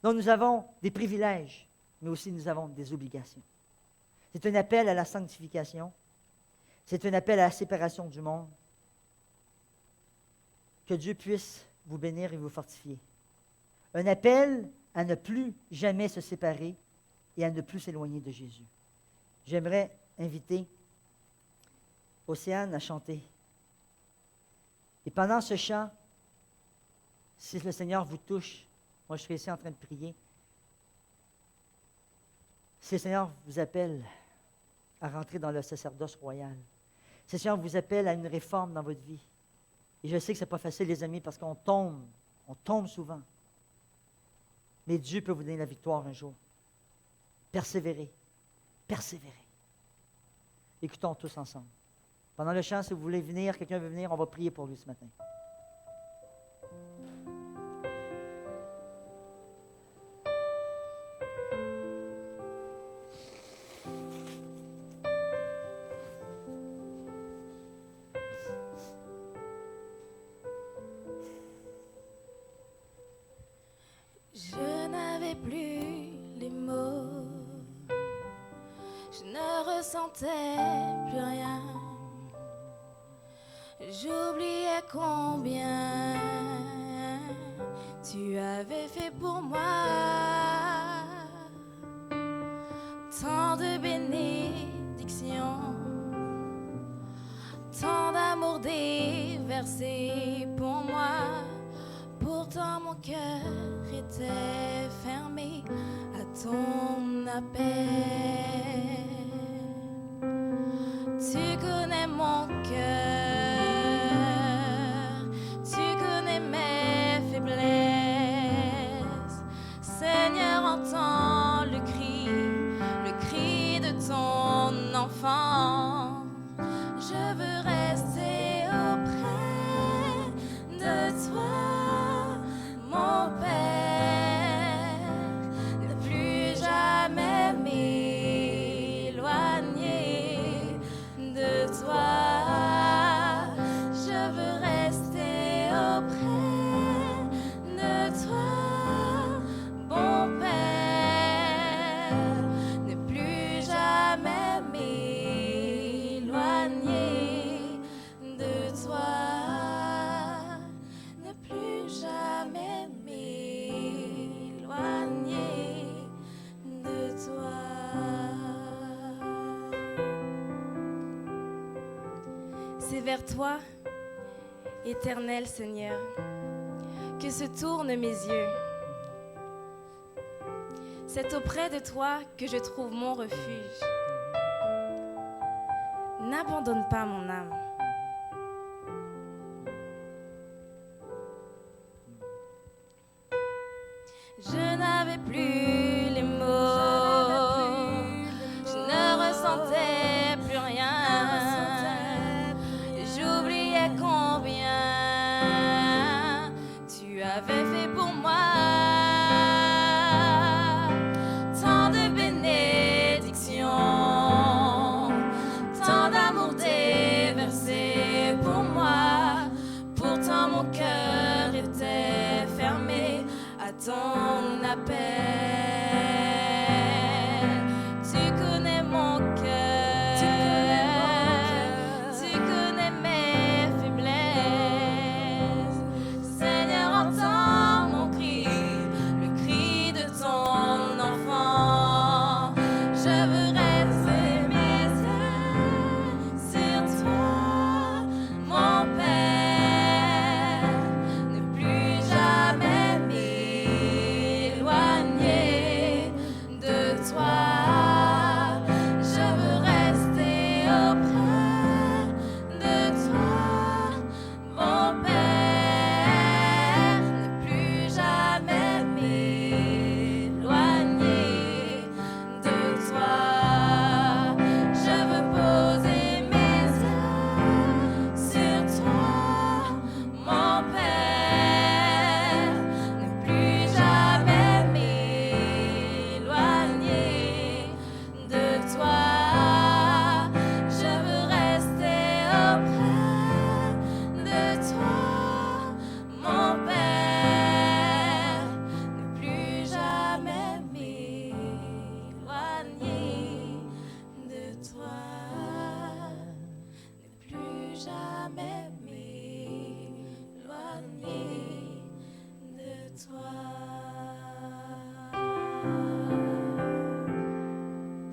Donc nous avons des privilèges, mais aussi nous avons des obligations. C'est un appel à la sanctification, c'est un appel à la séparation du monde. Que Dieu puisse vous bénir et vous fortifier. Un appel à ne plus jamais se séparer et à ne plus s'éloigner de Jésus. J'aimerais inviter Océane à chanter. Et pendant ce chant, si le Seigneur vous touche, moi je serai ici en train de prier. Si le Seigneur vous appelle à rentrer dans le sacerdoce royal, si le Seigneur vous appelle à une réforme dans votre vie, et je sais que ce n'est pas facile, les amis, parce qu'on tombe souvent. Mais Dieu peut vous donner la victoire un jour. Persévérez. Écoutons tous ensemble. Pendant le chant, si vous voulez venir, quelqu'un veut venir, on va prier pour lui ce matin. Je n'avais plus les mots, je ne ressentais plus rien. J'oubliais combien tu avais fait pour moi. Tant de bénédictions, tant d'amour déversé pour moi. Pourtant mon cœur était fermé à ton appel. Tu connais mon cœur, tu connais mes faiblesses. Seigneur, entends le cri de ton enfant. Je veux rester auprès de toi. Mon Père, ne plus jamais m'éloigner de toi. Je veux rester auprès de toi, bon Père, ne plus jamais m'éloigner de toi. Ne plus jamais m'éloigner de toi. C'est vers toi, éternel Seigneur, que se tournent mes yeux. C'est auprès de toi que je trouve mon refuge. N'abandonne pas mon âme. Je n'avais plus les mots, je ne ressentais plus rien. J'oubliais combien tu avais fait pour moi. Tant de bénédictions, tant d'amour déversé pour moi. Pourtant mon cœur était fermé à ton appel.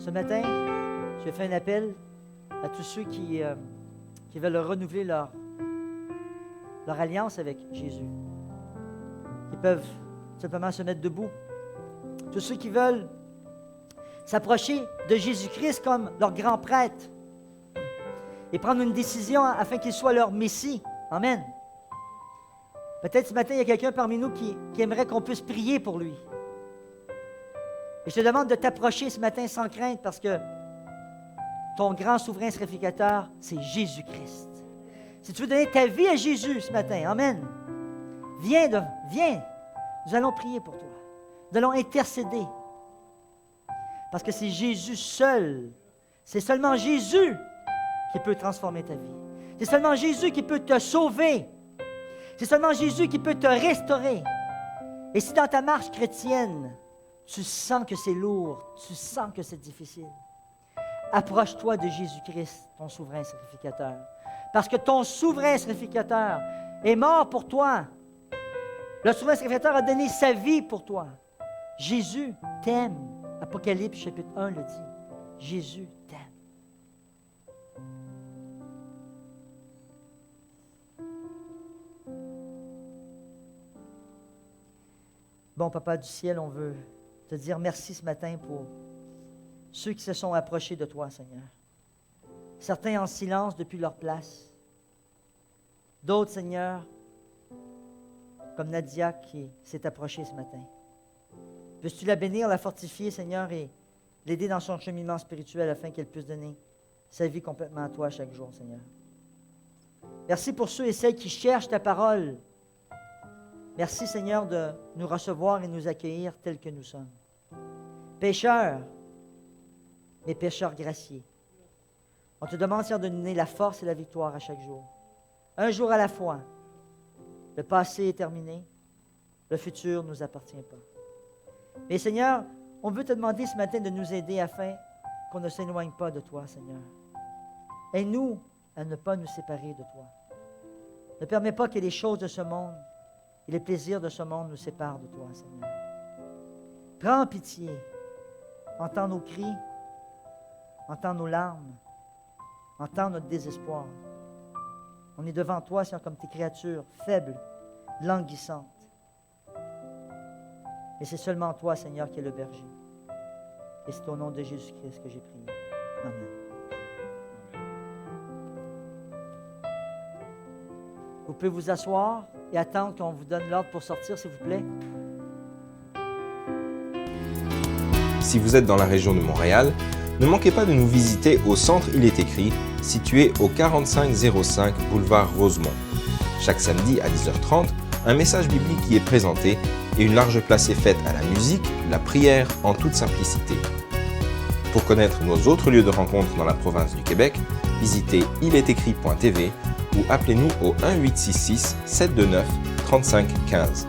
Ce matin, je fais un appel à tous ceux qui veulent renouveler leur alliance avec Jésus, qui peuvent simplement se mettre debout. Tous ceux qui veulent s'approcher de Jésus-Christ comme leur grand prêtre et prendre une décision afin qu'il soit leur Messie. Amen. Peut-être ce matin, il y a quelqu'un parmi nous qui aimerait qu'on puisse prier pour lui. Et je te demande de t'approcher ce matin sans crainte parce que ton grand souverain sacrificateur, c'est Jésus-Christ. Si tu veux donner ta vie à Jésus ce matin, amen, viens, nous allons prier pour toi. Nous allons intercéder. Parce que c'est Jésus seul, c'est seulement Jésus qui peut transformer ta vie. C'est seulement Jésus qui peut te sauver. C'est seulement Jésus qui peut te restaurer. Et si dans ta marche chrétienne, tu sens que c'est lourd, tu sens que c'est difficile, approche-toi de Jésus-Christ, ton souverain sacrificateur. Parce que ton souverain sacrificateur est mort pour toi. Le souverain sacrificateur a donné sa vie pour toi. Jésus t'aime. Apocalypse chapitre 1 le dit. Jésus t'aime. Bon, Papa du ciel, on veut te dire merci ce matin pour ceux qui se sont approchés de toi, Seigneur. Certains en silence depuis leur place. D'autres, Seigneur, comme Nadia qui s'est approchée ce matin. Puisses-tu la bénir, la fortifier, Seigneur, et l'aider dans son cheminement spirituel afin qu'elle puisse donner sa vie complètement à toi chaque jour, Seigneur. Merci pour ceux et celles qui cherchent ta parole. Merci, Seigneur, de nous recevoir et nous accueillir tels que nous sommes. Pécheurs, mais pécheurs graciés. On te demande, Seigneur, de nous donner la force et la victoire à chaque jour. Un jour à la fois. Le passé est terminé. Le futur ne nous appartient pas. Mais Seigneur, on veut te demander ce matin de nous aider afin qu'on ne s'éloigne pas de toi, Seigneur. Aide-nous à ne pas nous séparer de toi. Ne permets pas que les choses de ce monde et les plaisirs de ce monde nous séparent de toi, Seigneur. Prends pitié. Entends nos cris. Entends nos larmes. Entends notre désespoir. On est devant toi, Seigneur, comme tes créatures faibles, languissantes. Et c'est seulement toi, Seigneur, qui es le berger. Et c'est au nom de Jésus-Christ que j'ai prié. Amen. Vous pouvez vous asseoir et attendre qu'on vous donne l'ordre pour sortir, s'il vous plaît. Si vous êtes dans la région de Montréal, ne manquez pas de nous visiter au Centre Il est écrit, situé au 4505 boulevard Rosemont. Chaque samedi à 10h30, un message biblique y est présenté et une large place est faite à la musique, la prière en toute simplicité. Pour connaître nos autres lieux de rencontre dans la province du Québec, visitez ilétécrit.tv ou appelez-nous au 1-866-729-3515.